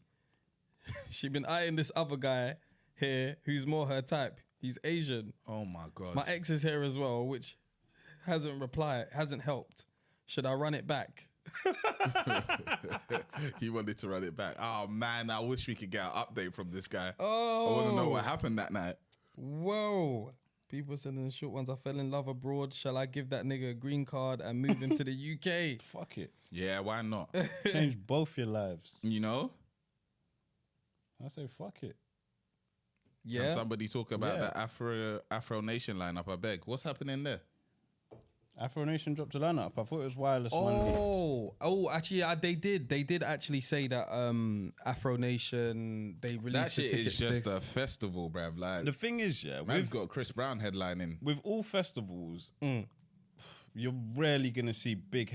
She been eyeing this other guy here who's more her type. He's Asian. Oh my god. My ex is here as well, which hasn't helped. Should I run it back? He wanted to run it back. Oh man, I wish we could get an update from this guy. Oh, I want to know what happened that night. Whoa. People sending the short ones. I fell in love abroad. Shall I give that nigga a green card and move him to the UK? Fuck it. Yeah, why not? Change both your lives. You know? I say fuck it. Can Yeah. somebody talk about Yeah. the Afro Nation lineup? I beg. What's happening there? Afro Nation dropped a lineup. I thought it was Wireless One leaked. Actually, they did actually say that Afro Nation they released That shit the tickets. is just a festival, bruv. Like, The thing is, yeah, man's got Chris Brown headlining. with all festivals, you're rarely gonna see big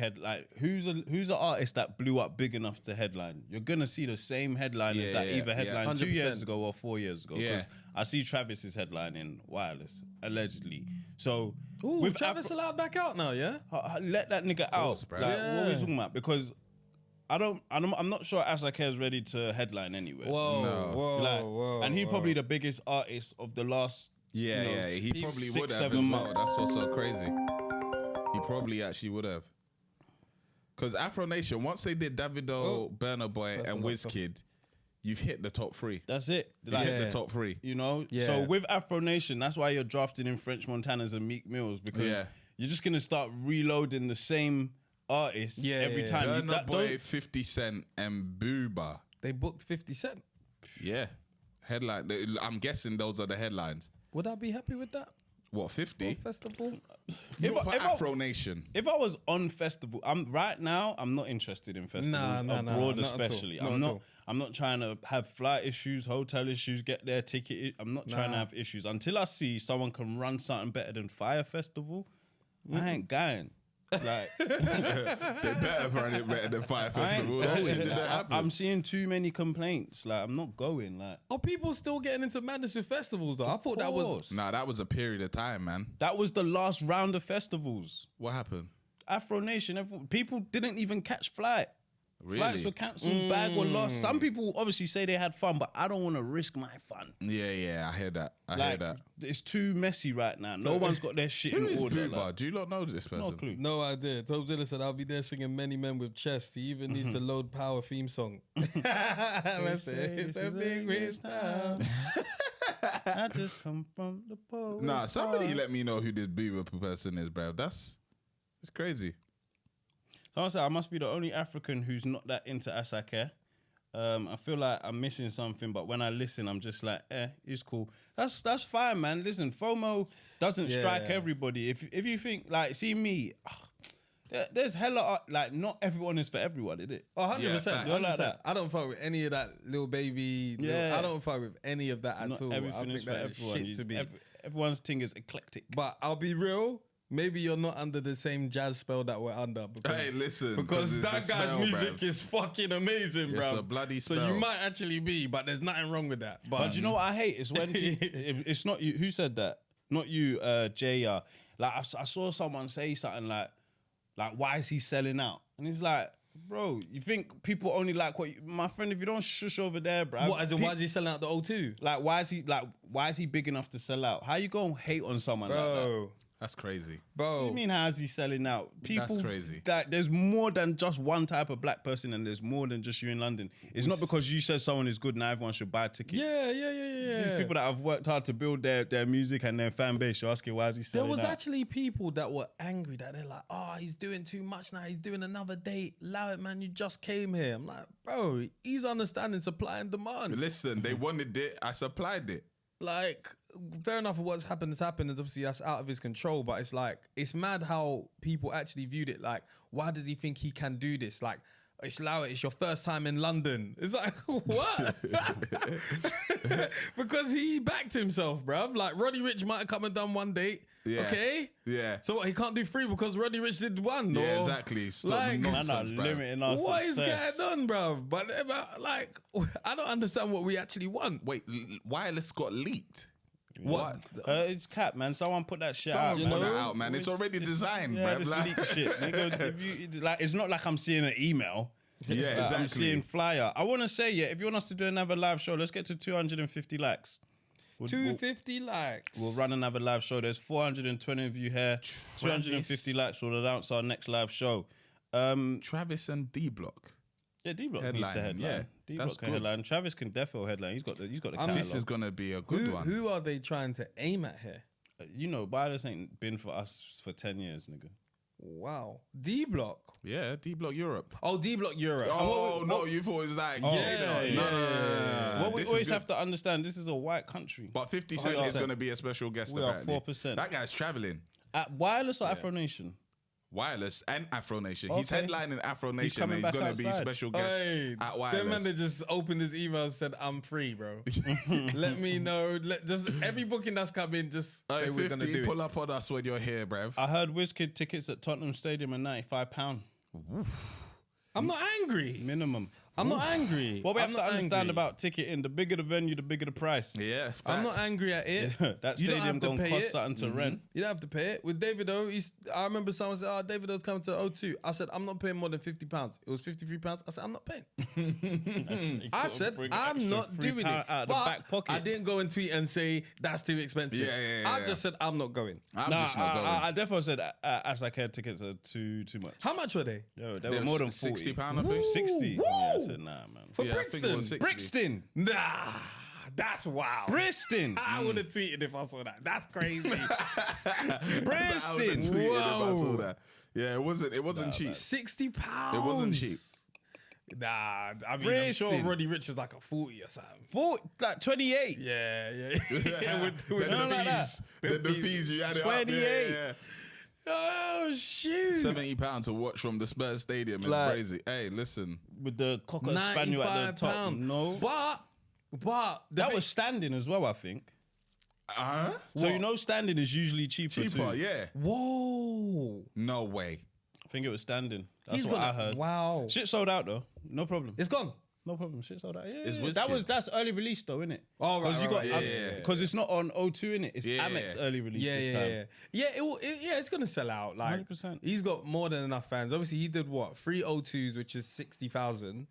who's an artist that blew up big enough to headline? You're gonna see the same headliners that either headlined 2 years 100%. ago or 4 years ago. Yeah. Because I see Travis is headlining Wireless allegedly. So Ooh, with Travis allowed back out now, yeah. let that nigga course, out. bro. Like, what are we Yeah. talking about? Because I'm not sure Asake is ready to headline anywhere. Whoa, No. whoa, Like, whoa. and he's probably the biggest artist of the last. Yeah, you know, yeah. He probably 6, would have 7 as well. months. That's what's so crazy. He probably actually would have. Because Afro Nation, once they did Davido, Burna Boy, That's and a lot of WizKid, you've hit the top 3. That's it. You Like, hit the top 3. You know, Yeah. so with Afro Nation, that's why you're drafting in French Montanas and Meek Mills because Yeah. you're just gonna start reloading the same artist every time. You- Burna Boy, don't- 50 Cent, and Booba. They booked 50 Cent. Yeah. Headline. I'm guessing those are the headlines. Would I be happy with that? What, 50? Festival? Not for if I- Afro Nation. If I was on festival, I'm not interested in festivals Nah, abroad, not at all. especially. Not I'm at not. all. I'm not trying to have flight issues, hotel issues, get their ticket. I'm not trying to have issues until I see someone can run something better than Fire Festival. I ain't going. Like They better run it better than Fire I ain't Festival. That shit going. didn't Like, happen. I'm seeing too many complaints. Like I'm not going. Like Are people still getting into madness with festivals though? I thought that was course. Nah, that was a period of time, man. That was the last round of festivals. What happened? Afro Nation, people didn't even catch flight. Really? Flights were cancelled, bag were lost. Some people obviously say they had fun, but I don't want to risk my fun. Yeah, I hear that. I hear that. It's too messy right now. No one's got their shit Who in is order. Booba? Do you not know this person? No clue. No idea. Tobzilla said, I'll be there singing Many Men with Chest. He even needs to load Power theme song. It's a big waste time. I just come from the pole. Nah, somebody let me know who this Booba person is, bro. It's crazy. Someone said I must be the only African who's not that into Asake. I feel like I'm missing something, but when I listen, I'm just like, it's cool. That's fine, man. Listen, FOMO doesn't strike everybody. If you think, like, see me, there's hella, like, not everyone is for everyone, is it? Oh, 100%. You're like that. I don't fuck with any of that little baby. I don't fuck with any of that at all. Everything is for everyone. Everyone's thing is eclectic. But I'll be real. Maybe you're not under the same jazz spell that we're under. Because, Hey, listen. because that guy's spell, music bruv. is fucking amazing, bro. It's a bloody So spell. you might actually be, but there's nothing wrong with that. But you know what I hate is when it's not you. Who said that? Not you, JR. Like I saw someone say something like, why is he selling out? And he's like, bro, you think people only like what? My friend, if you don't shush over there, bro. What? As in, why is he selling out the O2? Like, why is he big enough to sell out? How you gonna hate on someone like that? Bro. That's crazy. What do you mean, how is he selling out? People, That's crazy. That there's more than just one type of black person, and there's more than just you in London. It's not because you said someone is good now everyone should buy a ticket. Yeah. These people that have worked hard to build their music and their fan base, you're asking why is he There selling was out? actually people that were angry that they're like, oh, he's doing too much now. He's doing another date. Allow it, man. You just came here. I'm like, bro, he's understanding supply and demand. Listen, they wanted it. I supplied it. Like, fair enough, what's happened has happened, and obviously that's out of his control. But it's like, it's mad how people actually viewed it. Like, why does he think he can do this? Like, it's Lowett, it's your first time in London. It's like, what? Because he backed himself, bruv. Like, Roddy Rich might have come and done one date. Yeah. Okay? Yeah. So what, he can't do three because Roddy Rich did one? Yeah, or, exactly. Stop like, nonsense, Man, bruv. limiting our what is success. going on, bruv? But like, I don't understand what we actually want. Wait, Wireless got leaked. What? It's cap, man. Someone put that shit out. Someone man. put that out, man. It's already designed, yeah, bruv. this Like- leak shit. Nigga, if you, like, it's not like I'm seeing an email. Yeah, Like, exactly. I'm seeing flyer. I want to say, if you want us to do another live show, let's get to 250 likes. We'll 250 likes. we'll run another live show. There's 420 of you here. 250 likes. We'll announce our next live show. Travis and D-Block. Yeah, D-Block needs to Headline, headline. yeah, D-Block that's can good. headline. Travis can defo headline. He's got the catalog. This is going to be a good one. Who are they trying to aim at here? You know, Bias ain't been for us for 10 years, nigga. Wow. D Block. Yeah, D-Block Europe. Oh, D Block Europe. Oh, no, you thought it was like... yeah. No. What we This is always good. have to understand, this is a white country. But 50 Cent is going to be a special guest, We are apparently. 4%. That guy's traveling. At Wireless or Afro Nation? Wireless and Afro Nation. He's Okay. headlining Afro Nation coming and he's back going to be outside. special guest Hey, at them Wireless. man that just opened his email and said, I'm free, bro. Let me know. Just every booking that's coming, just say Hey, we're going to 50, do pull it. up on us when you're here, bruv. I heard WizKid tickets at Tottenham Stadium are £95 I'm not angry. minimum. I'm not angry. What we have I'm to not understand angry. about ticketing, the bigger the venue, the bigger the price. Yeah, I'm not facts. angry at it. That You don't stadium have to gonna pay cost it. something to rent. You don't have to pay it. With Davido, I remember someone said, oh, Davido's coming to O2. I said, I'm not paying more than £50. It was £53. I said, I'm not paying. I said, I'm not doing it. Out of the But back pocket. I didn't go and tweet and say, that's too expensive. Yeah. I just said, I'm not going. I'm Nah, just not going. I definitely said Asake tickets are too much. How much were they? Yo, they They're were more than 40. £60, I think. 60. Woo! Yeah, I said, nah, man. For Yeah, I think it Brixton. was 60. Brixton. Nah, that's wild. Brixton. I would have tweeted if I saw that. That's crazy. Brixton. Whoa. Yeah, it wasn't cheap. £60. It wasn't cheap. Nah, I mean, I'm sure Brixton. Roddy Rich is like a 40 or something. 28. 28. Yeah. Then No, like that. the fees you had it up. 28. Yeah. Oh, shoot. £70 to watch from the Spurs Stadium is Like- crazy. Hey, listen. With the cocker spaniel at the top. £95. No. But That was standing as well, I think. So you know standing is usually cheaper Cheaper, too. yeah. Whoa. No way. I think it was standing. That's He's what I gonna- heard. Wow. Shit sold out though. No problem. It's gone. No problem. Shit sold out. Yeah, It's yeah. WizKid. That's early release though, innit? Oh, right, Because you got yeah. because it's not on O2, innit? It's Yeah, Amex yeah. early release this time. Yeah, it's gonna sell out. Like 100%. he's got more than enough fans. Obviously, he did what 3 O2s, which is 60,000.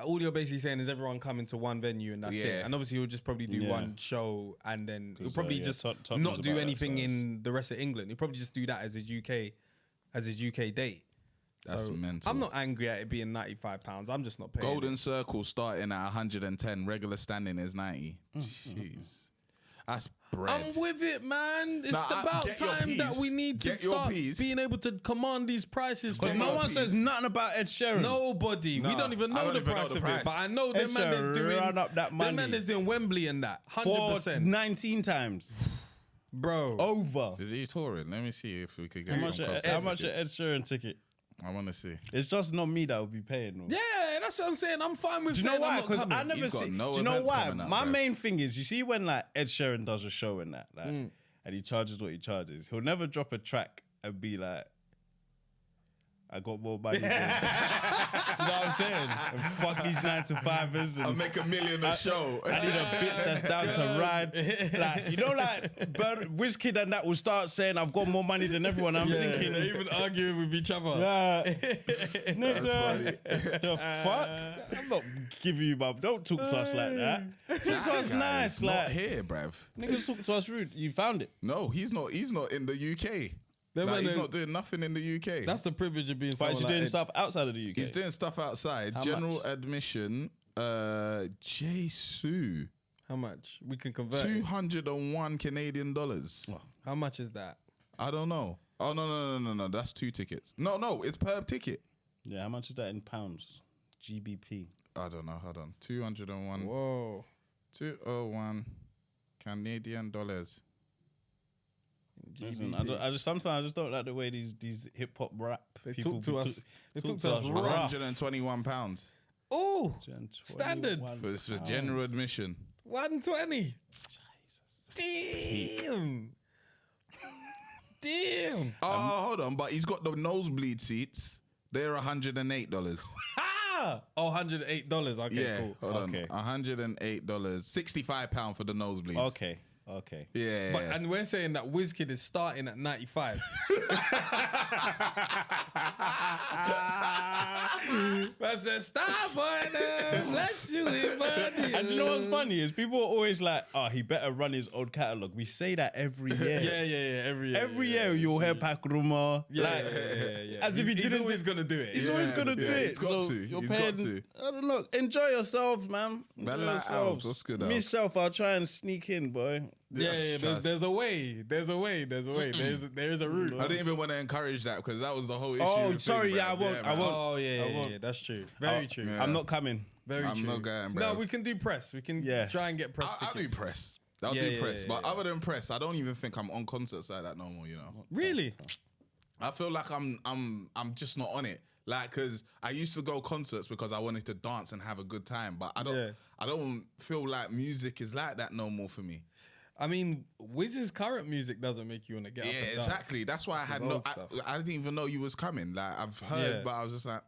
All you're basically saying is everyone coming to one venue and that's it. Yeah. And obviously, he'll just probably do Yeah. one show and then he'll 'Cause, probably yeah, just Tottenham's not do about that anything size. in the rest of England. He'll probably just do that as his UK date. That's So, mental. I'm not angry at it being £95. I'm just not paying. Golden it. Circle starting at 110. Regular standing is 90. Jeez. That's bread. I'm with it, man. It's Nah, about get your time that piece. we need to Get your start piece. being able to command these prices. Get From your No one piece. says nothing about Ed Sheeran. Nobody. We Nah, don't even I know don't the even know price the of price. it. But I know Ed them man Sheeran is doing run up that them man money. is doing Wembley and that. For 100%. 19 times. Bro. Over. Is he touring? Let me see if we could How get much, some how much an Ed Sheeran ticket? I want to see. It's just not me that will be paying. No. Yeah, that's what I'm saying. I'm fine with Do you know saying I'm why? not Because coming. I never He's got see. no do you know events why? coming up, My bruv. main thing is, you see when like Ed Sheeran does a show and that, like, and he charges what he charges. He'll never drop a track and be like, "I got more money." than-" Do you know what I'm saying? And fuck these 9-to-5ers. And I'll make $1 million a show. I need a bitch that's down to ride. Like, you know, like WizKid and that will start saying, "I've got more money than everyone." I'm thinking, they're even arguing with each other. nigga, the fuck? I'm not giving you my. Don't talk to us like that. Talk to us Guy nice, is like not here, bruv. niggas talk to us rude. You found it. No, he's not. He's not in the UK. Them Like, man he's are- not doing nothing in the UK. That's the privilege of being But someone he's like doing Ed. stuff outside of the UK. He's doing stuff outside. How General much? admission. Jesu. How much? We can convert it. 201 Canadian dollars. How much is that? I don't know. Oh no. That's 2 tickets. No, it's per ticket. Yeah, how much is that in pounds? GBP. I don't know. Hold on. 201. Whoa. 201 Canadian dollars. Listen, I just sometimes I just don't like the way these hip hop rap They people talk to us. They talk talk to us rough. 121 pounds Oh, standard. for general admission. 120. Damn. Damn. Oh, hold on, but he's got the nosebleed seats. They're $108. Ah! Oh, $108. Okay, Yeah, cool. hold Okay. on. $108. £65 for the nosebleeds. Okay. Yeah. But, and we're saying that WizKid is starting at 95. I said, stop on them. Let's do it, buddy. And you know what's funny is people are always like, "Oh, he better run his old catalog." We say that every year. Yeah. Every year. you'll hear Pac Rumor. Yeah, like, yeah. As if he He's didn't. always going to do it. He's always gonna do it. he's got so to. you're He's paying. got to. I don't know. Enjoy yourselves, man. Man, Enjoy like yourselves. Alves. What's good, Alves? Myself, I'll try and sneak in, boy. Yeah. There's a way. There's a way. There's a route. I didn't even want to encourage that because that was the whole issue. Oh, thing, sorry, bruv. yeah, I won't- I man. won't. Oh, yeah. won't. That's true. Very true. yeah. I'm not coming. Very I'm true. not going, No, bruv. we can do press. We can Yeah. try and get press I'll do tickets. press. I'll Yeah, do yeah, press. yeah, But yeah. other than press, I don't even think I'm on concerts like that no more, you know. Really? I feel like I'm just not on it. Like, cause I used to go concerts because I wanted to dance and have a good time, but I don't feel like music is like that no more for me. I mean, WIZ's current music doesn't make you want to get up Yeah, and dance. exactly. That's why This I had is no. old stuff. I didn't even know you was coming. Like I've heard, Yeah. but I was just like,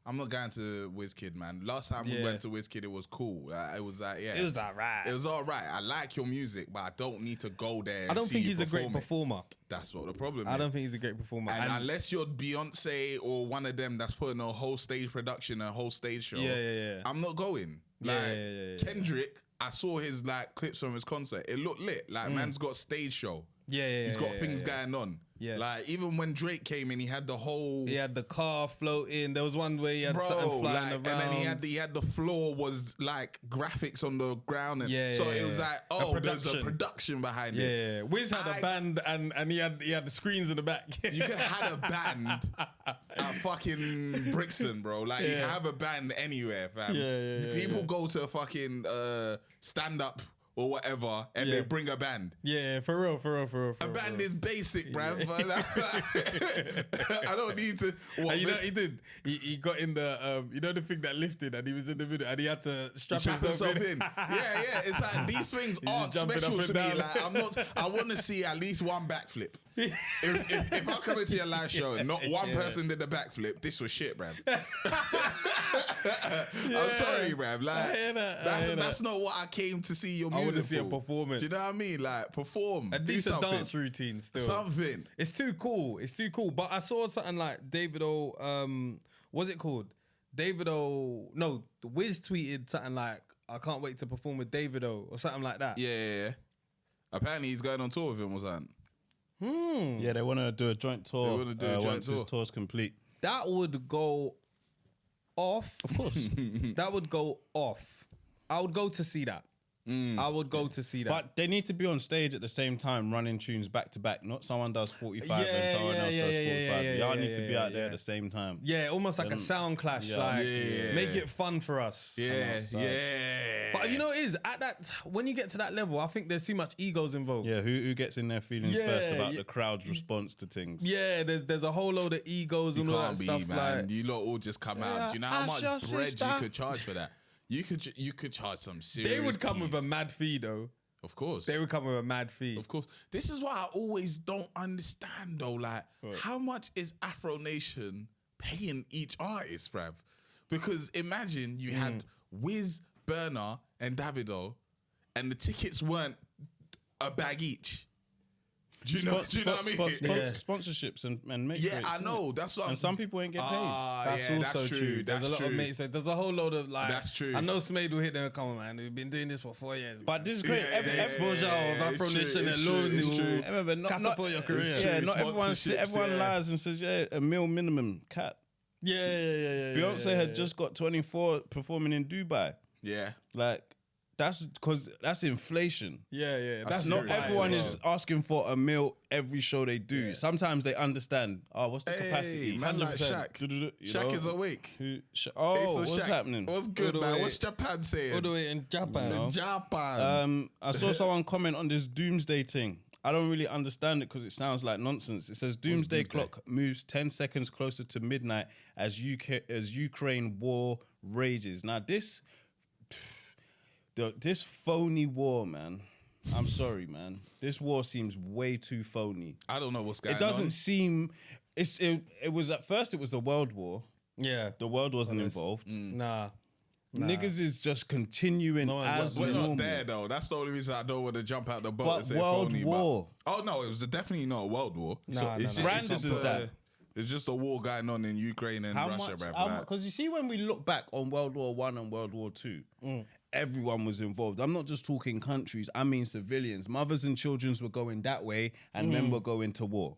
I'm not going to WizKid, man. Last time we Yeah. went to WizKid, it was cool. It was like, yeah, It was alright. It was all right. I like your music, but I don't need to go there. I don't see think you he's a great perform it. performer. That's what the problem I is. don't think he's a great performer. And And- unless you're Beyonce or one of them that's putting a whole stage production, a whole stage show, Yeah. I'm not going. Yeah, Like yeah. Kendrick, I saw his like clips from his concert. It looked lit. Like man's got stage show. Yeah. He's got things going on. Yeah. Like even when Drake came in, he had the whole He had the car floating. There was one where he had something flying like, around. and then he had the floor was like graphics on the ground, and Yeah, so yeah, it was yeah. like, A oh, there's a production. production behind it. Yeah. Wiz had a band and he had the screens in the back. You could have had a band at fucking Brixton, bro. Like you Yeah. have a band anywhere, fam. Yeah. People go to fucking stand up or whatever, and they bring a band. Yeah, for real. A band is basic, bruv. I don't need to. What, And you know what he did? He got in the you know the thing that lifted, and he was in the middle, and he had to strap himself in. Yeah. It's like these things aren't jumping special up to and me. down. Like I'm not. I want to see at least one backflip. If I come into your live show and not one person did the backflip, this was shit, bruv. I'm sorry, bruv. Like that's not what I came to see your music. I want to see a for. performance. Do you know what I mean? Like perform. At do least a something. dance routine still. Something. It's too cool. But I saw something like what's it called? No, the WIZ tweeted something like, I can't wait to perform with Davido or something like that. Yeah. Apparently he's going on tour with him or something. Yeah, they want to do a joint tour. They wanna do a joint once tour. his tour's complete. That would go off. Of course. That would go off. I would go to see that. I would go to see that. But they need to be on stage at the same time, running tunes back to back. Not someone does 45 Yeah, and someone else does 45. Y'all need to be out there yeah. at the same time. yeah, almost like a sound clash. Yeah. Like, Yeah. make it fun for us. Yeah. But you know what it is? At that, when you get to that level, I think there's too much egos involved. Yeah, who gets in their feelings Yeah, first about yeah. the crowd's response to things? Yeah, there's a whole load of egos You and all can't that be, stuff. man. Like, You lot all just come out. Do you know how much Ask your bread sister. you could charge for that? You could charge some serious. they would come with a peas. mad fee, though. Of course. They would come with a mad fee. Of course. This is what I always don't understand though. Like, how much is Afro Nation paying each artist, bruv? Because imagine you had Wiz, Burner, and Davido, and the tickets weren't a bag each. Do you know what I mean? Sponsorships and mix Yeah, rates, I innit? know. That's what. And some people ain't get paid. That's yeah, also true. There's That's a lot true. of mates. There's a whole load of like. That's true. I know Smade will hit them. Come on, man. We've been doing this for 4 years. But this is great. Yeah, exposure of Afro it's true, Nation it's alone true, it's will true. Remember, catapult your career. Yeah, True, not sponsorships, everyone yeah. lies and says, yeah, a mil minimum cap. Yeah. Beyonce had just got 24 performing in Dubai. Yeah. Like, that's because that's inflation. Yeah. That's Not serious. everyone Wow. is asking for a meal every show they do. Sometimes they understand. Oh, what's the capacity? Hey, man, like 100%. You Shaq know? is awake. Hey, So what's Shaq, happening? What's good, All the man? way- What's Japan saying? All the way in Japan. Japan. I saw someone comment on this Doomsday thing. I don't really understand it because it sounds like nonsense. It says Doomsday clock moves 10 seconds closer to midnight as Ukraine war rages. Now this phony war, man. I'm sorry, man. This war seems way too phony. I don't know what's going It on. doesn't seem. It was at first. It was a world war. Yeah. The world wasn't involved. Nah. Niggas is just continuing No, as We're normal. not there though. That's the only reason I don't want to jump out the boat But and say world phony. war. Oh no, it was definitely not a world war. Nah, it's nah. Branded just as a- that. It's just a war going on in Ukraine and Russia, bruv. Because you see, when we look back on World War I and World War II, everyone was involved. I'm not just talking countries, I mean civilians. Mothers and children were going that way and men were going to war.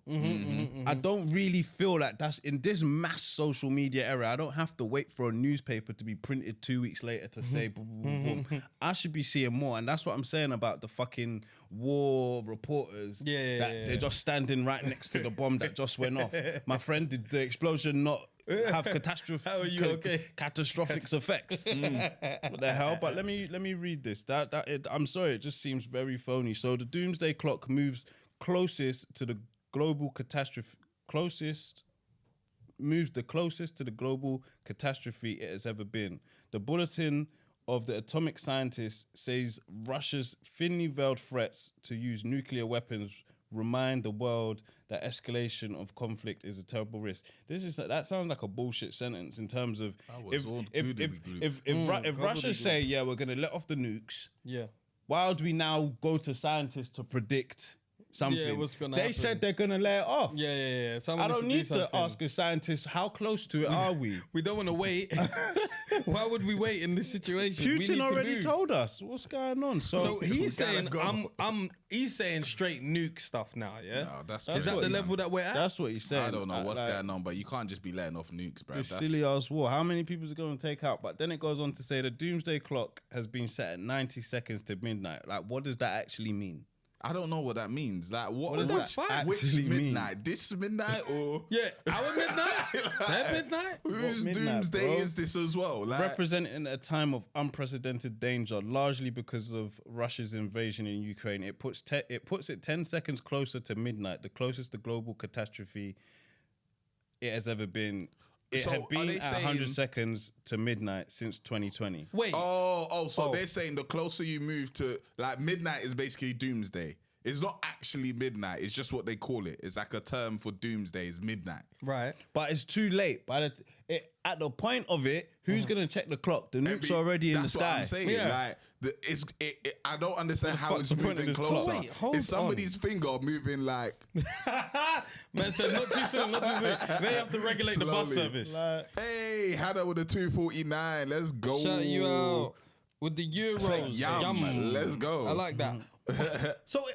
I don't really feel like that's in this mass social media era. I don't have to wait for a newspaper to be printed 2 weeks later to say boom, boom, boom, boom. I should be seeing more. And that's what I'm saying about the fucking war reporters. They're just standing right next to the bomb that just went off. My friend, did the explosion not have How are you okay? catastrophic effects? What the hell? But let me read this. I'm sorry, it just seems very phony. So the Doomsday clock moves closest to the global catastrophe. Moves the closest to the global catastrophe it has ever been. The bulletin of the atomic scientists says Russia's thinly veiled threats to use nuclear weapons remind the world that escalation of conflict is a terrible risk. That sounds like a bullshit sentence in terms of if Russia say, yeah, we're gonna let off the nukes, Yeah. why would we now go to scientists to predict something? Yeah, what's gonna they happen? said they're gonna lay it off. Yeah. I don't need to ask a scientist how close to it are we. We don't want to wait. Why would we wait in this situation? We need Putin to already move. told us what's going on. So he's saying, go. he's saying straight nuke stuff now. Yeah. No, that's Is that crazy, the man. level that we're at? That's what he's saying. I don't know what's Like, going on, but you can't just be letting off nukes, bruv. This That's silly ass war. How many people is it going to take out? But then it goes on to say the doomsday clock has been set at 90 seconds to midnight. Like, what does that actually mean? I don't know what that means. Like, what does which, that which actually mean? midnight? This midnight or Yeah, our midnight. They're midnight. Whose midnight, doomsday bro? is this as well? Like, Representing a time of unprecedented danger, largely because of Russia's invasion in Ukraine, it puts it 10 seconds closer to midnight, the closest to global catastrophe it has ever been. It So had are been they at 100 saying- seconds to midnight since 2020. Wait. so they're saying the closer you move to, like, midnight is basically doomsday. It's not actually midnight. It's just what they call it. It's like a term for doomsday. It's midnight. Right. But it's too late. At the point of it, who's gonna check the clock? The nuke's already in the That's sky. what I'm saying. Yeah. Like, I don't understand how fuck's it's the point moving of this closer. clock? Wait, hold Is somebody's finger moving like Man said not too soon, not too soon. They have to regulate the bus Slowly. service. Hey, Hannah with a 249. Let's go. Shut you out with the Euros. Yum. Let's go. I like that. So,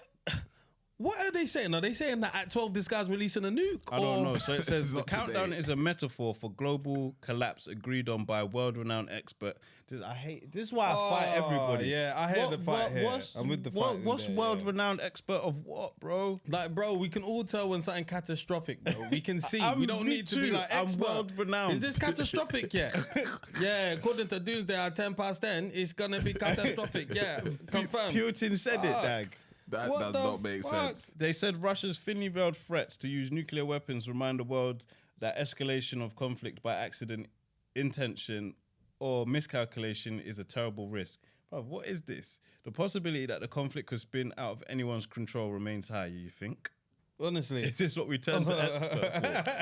what are they saying? Are they saying that at 12 this guy's releasing a nuke? I don't know. So it It's says the not countdown today. is a metaphor for global collapse agreed on by a world-renowned expert. This is why I fight everybody. Yeah, I hear the fight here. I'm with the fight. What's there, world-renowned expert of what, bro? Like, bro, we can all tell when something catastrophic, bro. We can see. I'm- We don't me need to be too. like I'm expert. world-renowned. Is this catastrophic yet? Yeah, according to Doomsday at 10 past 10, it's gonna be catastrophic. Yeah, confirmed. Putin said it, Fuck. Dag. That What does the not make fuck? sense. They said Russia's thinly veiled threats to use nuclear weapons remind the world that escalation of conflict by accident, intention, or miscalculation is a terrible risk. Bruv, what is this? The possibility that the conflict could spin out of anyone's control remains high, you think? Honestly. Is this what we turn to expert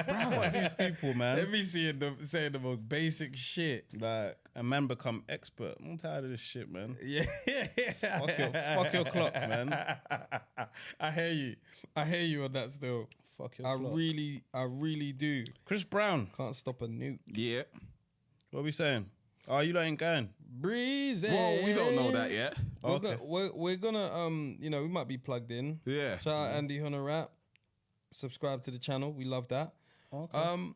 for? Bruv, what are these people, man? Let me see them saying the most basic shit. Like, a man become expert. I'm tired of this shit, man. Yeah. Fuck your clock, man. I hear you. I hear you on that still. Fuck your I clock. really do. Chris Brown, Can't stop a nuke. Yeah. what are we saying? Oh, you ain't going? Breezy. Well, we don't know that yet. Okay. We're gonna we might be plugged in. Yeah. Shout out Andy Hunter Rap. Subscribe to the channel. We love that. Okay.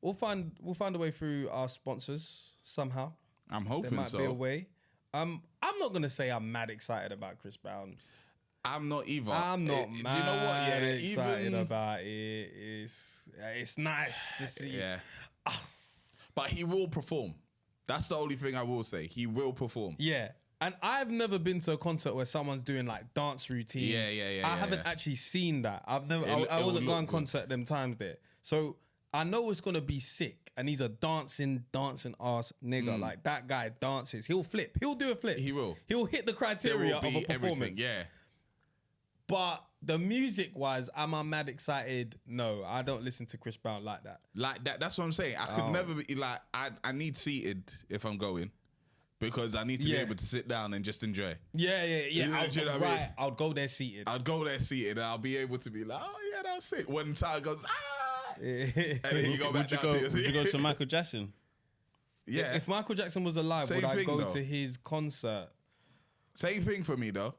We'll find a way through our sponsors somehow. I'm There hoping might so. be a way. I'm not gonna say I'm mad excited about Chris Brown. I'm not either. I'm not Do you mad know what? Yeah, excited even about it. It's nice to see. yeah. But he will perform. That's the only thing I will say. He will perform. Yeah. And I've never been to a concert where someone's doing like dance routine. I haven't actually seen that. I've never. I wasn't going concert them times there. So I know it's gonna be sick. And he's a dancing ass nigga. Like that guy dances. He'll flip. He'll do a flip. He will. He'll hit the There criteria will of a be everything. performance. Yeah. But the music wise, am I mad excited? No, I don't listen to Chris Brown like that. Like that. That's what I'm saying. I could never be like. I need seated if I'm going, because I need to be Yeah. able to sit down and just enjoy. Yeah. You know what I mean? I'll go there seated. I'd go there seated and I'll be able to be like, oh yeah, that's it. When time goes, and then you go back down to your Would seat. you go to Michael Jackson? Yeah. If Michael Jackson was alive, Same would I thing, go though. to his concert? Same thing for me though.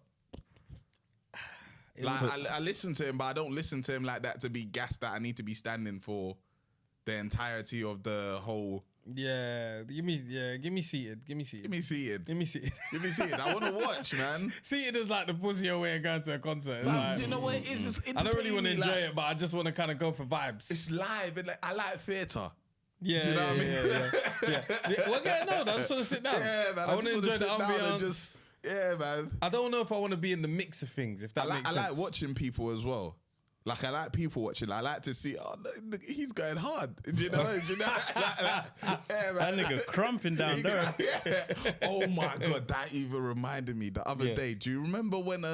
Like I listen to him, but I don't listen to him like that to be gassed that I need to be standing for the entirety of the whole. Yeah, give me seated. Give me seated. Give me seated. Give me seated. Give me seated. I want to watch, man. Seated is like the pussy way of going to a concert. It's Like, like, do you know what it is? It's I don't really want to entertaining, enjoy like, it, but I just want to kind of go for vibes. It's live and like, I like theatre. Yeah, Do you know what I mean? yeah. Well, yeah, no, I just want to sit down. Yeah, man. I want to just enjoy the wanna sit down and ambiance. just, yeah, man. I don't know if I want to be in the mix of things, if that makes I sense. like watching people as well. Like I like people watching. I like to see. Oh, look, he's going hard. Do you know? Yeah, That man. nigga crumping down there. Yeah. Oh my god, that even reminded me the other day. Do you remember when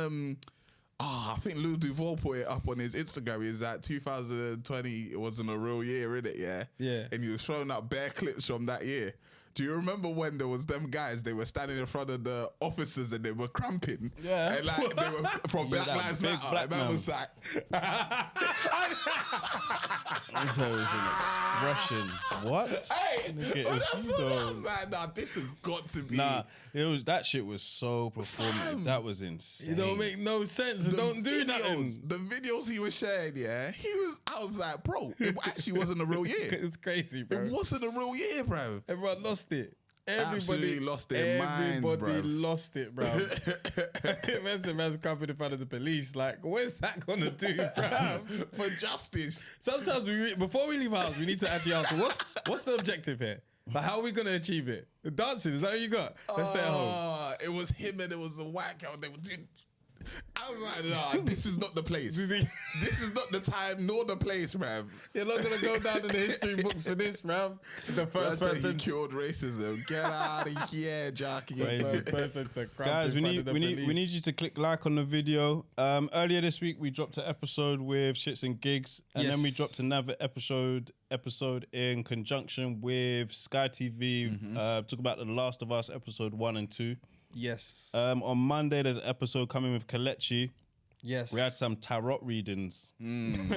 I think Lou Duval put it up on his Instagram. He's like 2020 it wasn't a real year, innit? Yeah. Yeah. And he was showing up bare clips from that year. Do you remember when there was them guys? They were standing in front of the officers and they were cramping. Yeah. And like they were from Black that Lives big Matter. black And man man. was like, So it was an expression. What? hey, Nigga, when if I you saw that, I don't- was like, nah, this has got to be. Nah, that shit was so performative. That was insane. It don't make no sense. Don't do nothing. The videos he was sharing, yeah, I was like, bro, it actually wasn't a real year. It's crazy, bro. It wasn't a real year, bro. Everyone lost it. Absolutely lost their minds, Everybody bruv. lost it, bro. Man's coming in front of the police. Like, what's that gonna do, bro? For justice. Sometimes before we leave house, we need to actually ask, what's the objective here? Like, how are we gonna achieve it? Dancing, is that what you got? Let's stay at home. It was him and it was a white girl. They were doing. I was like, nah, this is not the place. This is not the time nor the place, bruv. You're not gonna go down in the history books for this, bruv. The first That's person he killed racism. Get out of here, Jackie. first person to crump Guys, in we front of need the we need you to click like on the video. Earlier this week we dropped an episode with Shits and Gigs, and then we Yes. dropped another episode in conjunction with Sky TV. Talk about The Last of Us episode 1 and 2. Yes. On Monday there's an episode coming with Kalechi. Yes. We had some tarot readings.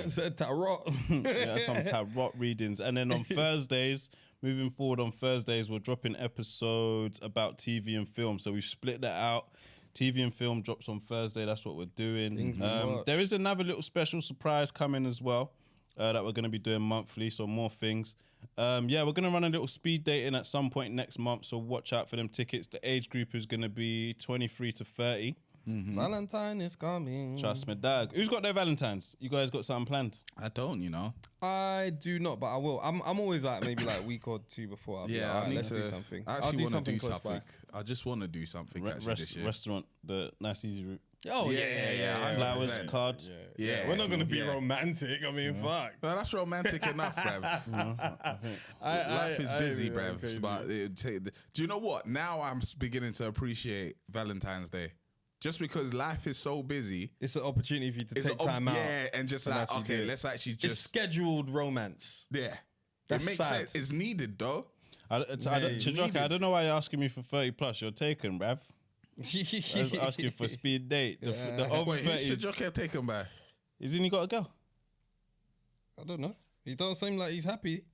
Said tarot. Yeah, some tarot readings. And then on Thursdays, moving forward on Thursdays, we're dropping episodes about TV and film. So we've split that out. TV and film drops on Thursday. That's what we're doing. There is another little special surprise coming as well that we're going to be doing monthly. So more things. We're going to run a little speed dating at some point next month. So watch out for them tickets. The age group is going to be 23 to 30. Valentine is coming. Trust me, dog. Who's got their Valentines? You guys got something planned? I don't, you know. I do not, but I will. I'm always like maybe like a week or two before. I'll be like, I "Alright, need let's to do something. I I'll actually do want to something do close something. by. I just want to do something actually this year. Restaurant, the nice easy route. Oh yeah. Flowers, 100%. card. Yeah, We're not gonna be yeah. romantic. I mean, fuck. No, that's romantic enough, bruv. Life is busy, bruv. crazy. But do you know what? Now I'm beginning to appreciate Valentine's Day. Just because life is so busy. It's an opportunity for you to It's take time out. Yeah, and just and like, actually do okay, it. let's actually It's just. scheduled romance. Yeah. That's it makes sad. sense. It's needed, though. Chijoka, I don't know why you're asking me for 30 plus. You're taken, bruv. I was asking for speed date. The over Wait, who 30. should Joker taken by? Isn't he got a girl? I don't know. He don't seem like he's happy.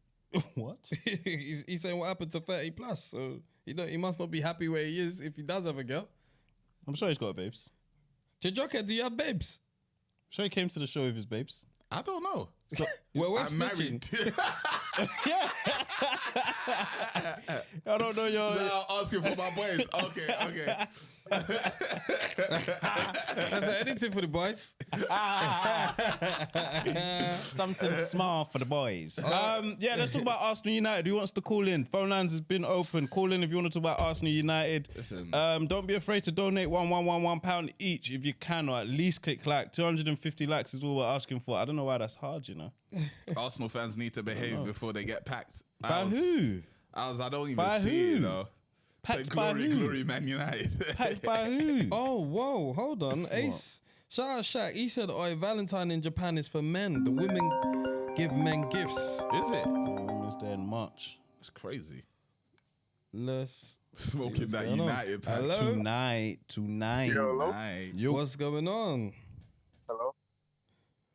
What? he's saying what happened to 30 plus. So he must not be happy where he is if he does have a girl. I'm sure he's got babes. Chijoka, do you have babes? I'm sure he came to the show with his babes. I don't know. Well, we're I'm snitching. married. I don't know your. No, asking for my boys. Okay. That's anything for the boys. Something small for the boys. Let's talk about Arsenal United. Who wants to call in? Phone lines has been open. Call in if you want to talk about Arsenal United. Listen. Don't be afraid to donate £1 each if you can, or at least click like. 250 likes is all we're asking for. I don't know why that's hard, you know. Arsenal fans need to behave before they get packed. By who? I don't even By see who? it, you know. Packed Say by glory, who? glory, Man United. Packed by who? Oh, whoa, hold on. Ace, shout out Shaq. He said, Valentine in Japan is for men. The women give men gifts. Is it? Women's Day in March. It's crazy. Let's Smoking what's that going on. United pack. Hello? Tonight. Hello? Nice. What's going on? Hello?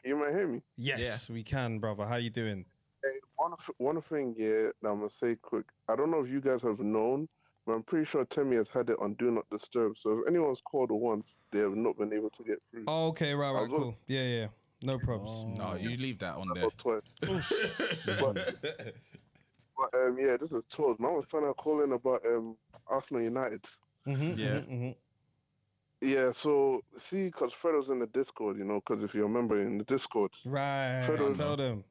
Can you might hear me? Yes, we can, brother. How you doing? Hey, one thing, that I'm going to say quick. I don't know if you guys have known, but I'm pretty sure Timmy has had it on Do Not Disturb. So if anyone's called once, they have not been able to get through. Oh, okay, right, I'll cool. Yeah. No probs. No, you leave that on there. Or twice. But this is Todd. Man was trying to call in about Arsenal United. Yeah. Yeah, so see, because Fred was in the Discord, you know, because if you remember in the Discord, Right. Fredo- Tell them.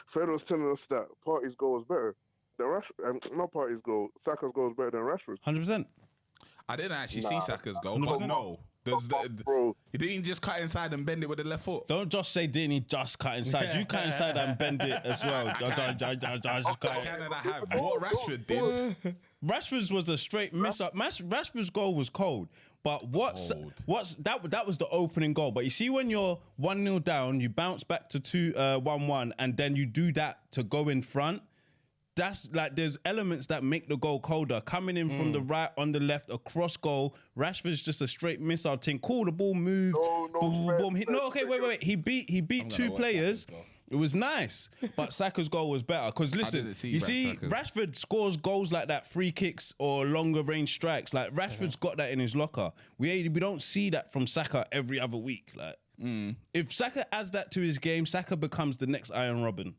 Fred was telling us that Partey's goal was better than not Partey's goal, Saka's goal was better than Rashford. 100%. I didn't actually see Saka's goal, but no. Bro, He didn't just cut inside and bend it with the left foot. Don't just say didn't he just cut inside. You cut inside and bend it as well. Just cut What it. can I have? What Rashford did. Rashford's was a straight miss up. Rashford's goal was cold. But what's that was the opening goal. But you see when you're 1-0 down, you bounce back to 1-1 and then you do that to go in front. That's like there's elements that make the goal colder. Coming in from the right on the left, a cross goal. Rashford's just a straight missile thing. Cool, the ball move. Boom. Wait. He beat two players. It was nice, but Saka's goal was better. Because listen, you see, Rashford scores goals like that, free kicks or longer range strikes. Like Rashford's got that in his locker. We don't see that from Saka every other week. Like if Saka adds that to his game, Saka becomes the next Iron Robin.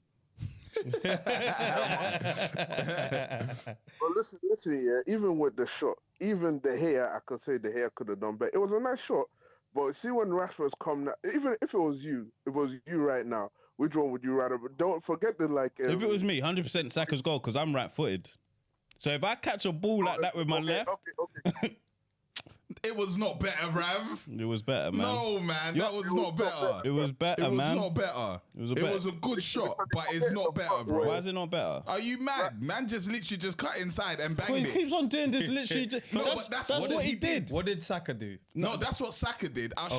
But listen, yeah. Even with the shot, even the hair, I could say the hair could have done better. It was a nice shot, but see when Rashford's come now, even if it was you right now, which one would you rather? But don't forget the like. If it was me, 100% Saka's goal because I'm right-footed. So if I catch a ball like that with my left, Okay. It was not better, bruv. it was better, man. No, man, that was not better. It was better, It was man. not better. It was a good shot, but it's not better, bro. Why is it not better? Are you mad? Man just literally just cut inside and Well, banged he it. keeps on doing this. Literally, just, No, but that's what he did. What did Saka do? No, that's what Saka did. I'll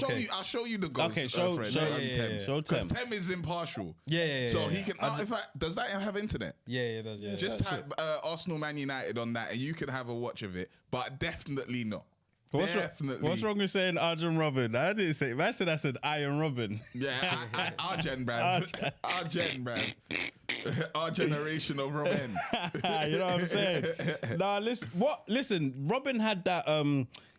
show you the goals. Okay, show Fred. Tem. Show 'Cause Tem. Tem is impartial. Yeah. So he can. In fact, does that have internet? Yeah, it does. Yeah. Just type Arsenal Man United on that, and you can have a watch of it. But definitely not. Definitely. What's wrong with saying Arjen Robin? I didn't say it. I said Iron Robin. Yeah, Arjen, bruv. Arjen, bruv. Our generation of Robin. You know what I'm saying? Nah, listen, Robin had that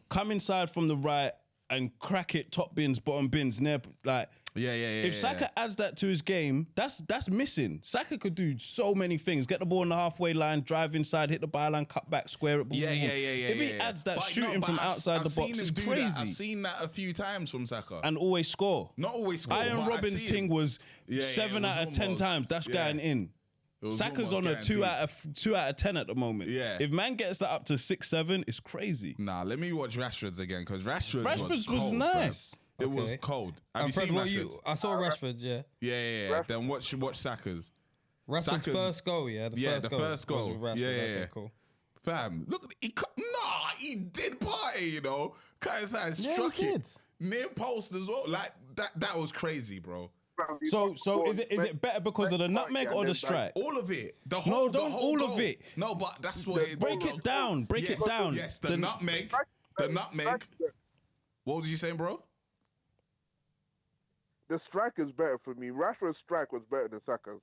come inside from the right and crack it top bins, bottom bins, near like. Yeah. If Saka adds that to his game, that's missing. Saka could do so many things. Get the ball on the halfway line, drive inside, hit the byline, cut back, square it. Yeah. If he adds that shooting from outside the box, it's crazy. I've seen that a few times from Saka. And always score. Not always score. Iron Robin's thing was 7 out of 10 times. That's getting in. Saka's on a 2 out of 10 at the moment. Yeah. If man gets that up to 6, 7, it's crazy. Nah, let me watch Rashford's again because Rashford's was cold, nice. Bruv. It was cold. Have you Fred, seen what Rashford's? I saw Rashford's, yeah. Yeah. Then watch Saka's. Rashford's Saka's- first goal, yeah. The first goal. was with Rashford. Yeah. Okay, cool. Fam, look, he did party, you know. Cut his hand, Yeah, struck he it. did. Near post as well. Like, that was crazy, bro. So is it better because of the nutmeg or the strike? All of it. The No, whole, don't the whole all goal. of it. No, but that's what it Break it down. Break it down. Yes, the nutmeg. The nutmeg. What was you saying, bro? The strike is better for me. Rashford's strike was better than Saka's.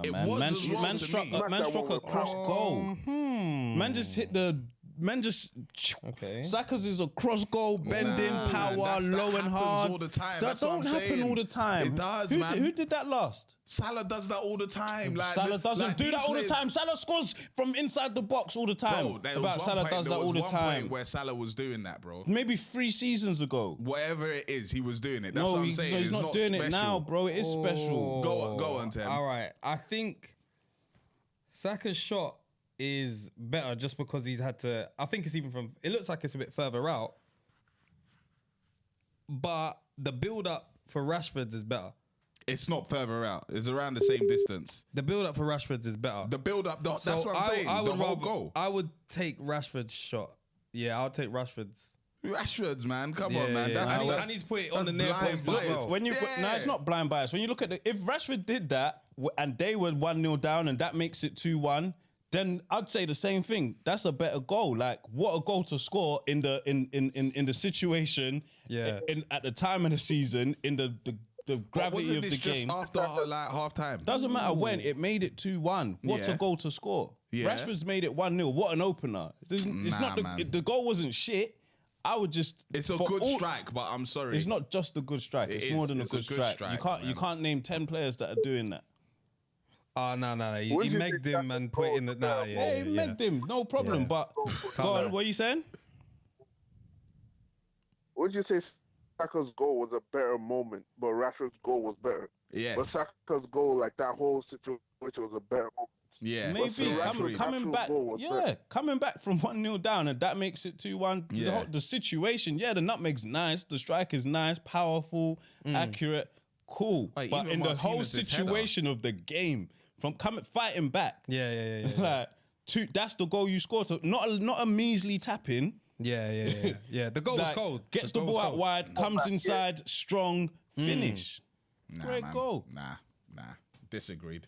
It Man, was man, as well man to struck, me. man struck a cross goal. Man just hit the. Man just. Okay. Saka's is a cross goal, bending, power, that low and happens hard. all the time. That That's what don't I'm happen saying. all the time. It does, who man. Who did that last? Salah does that all the time. Like, Salah doesn't like do these that all the players- time. Salah scores from inside the box all the time. Bro, there was About one Salah point- does that there was all the one time. point where Salah was doing that, bro. Maybe 3 seasons ago. Whatever it is, he was doing it. That's No, what I'm he's, saying. no, he's It's not doing it special. now, bro. It is special. Go on, Tim. All right. I think Saka's shot is better just because he's had to. I think it's even from. It looks like it's a bit further out, but the build up for Rashford's is better. It's not further out. It's around the same distance. The build up for Rashford's is better. The build up, that's So what I'm saying. I the would whole rather, goal. I would take Rashford's shot. Yeah, I'll take Rashford's. Rashford's, man. Come Yeah, on, man. yeah. That's, And he's put it on that's the near blind post as bias. well. When you no, it's not blind bias. When you look at if Rashford did that and they were 1-0 down and that makes it 2-1, then I'd say the same thing. That's a better goal. Like what a goal to score in the situation. Yeah. At the time of the season, in the But gravity wasn't of this the just game. after like half time? Doesn't matter when it made it 2-1. What Yeah. a goal to score. Yeah. Rashford's made it 1-0. What an opener. It's not man. the goal wasn't shit. I would just. It's a for good all- strike, but I'm sorry. It's not just a good strike. It It's is. more than It's a good strike. You man. can't name 10 players that are doing that. Oh, no. He Would you megged think him that and the put it in the. goal Nah, was yeah, Yeah, yeah, he megged him, no problem. Yeah. But go on, what are you saying? Would you say Saka's goal was a better moment, but Rashford's goal was better? Yes. But Saka's goal, like that whole situation, was a better moment. Yeah. Maybe Yeah, Rashford- agreed. coming Rashford's back, goal was better. coming back from 1-0 down and that makes it 2-1. Yeah. The situation, the nutmeg's nice, the strike is nice, powerful, accurate, cool. Like, but even in the whole Martinez's situation of the game, from fighting back, Yeah. like that's the goal you scored. So not a measly tap in. Yeah. The goal was Like, cold. Gets the goal ball was out cold. wide, comes inside, strong, finish. Nah, Great man. goal. Nah. Disagreed.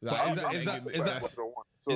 But is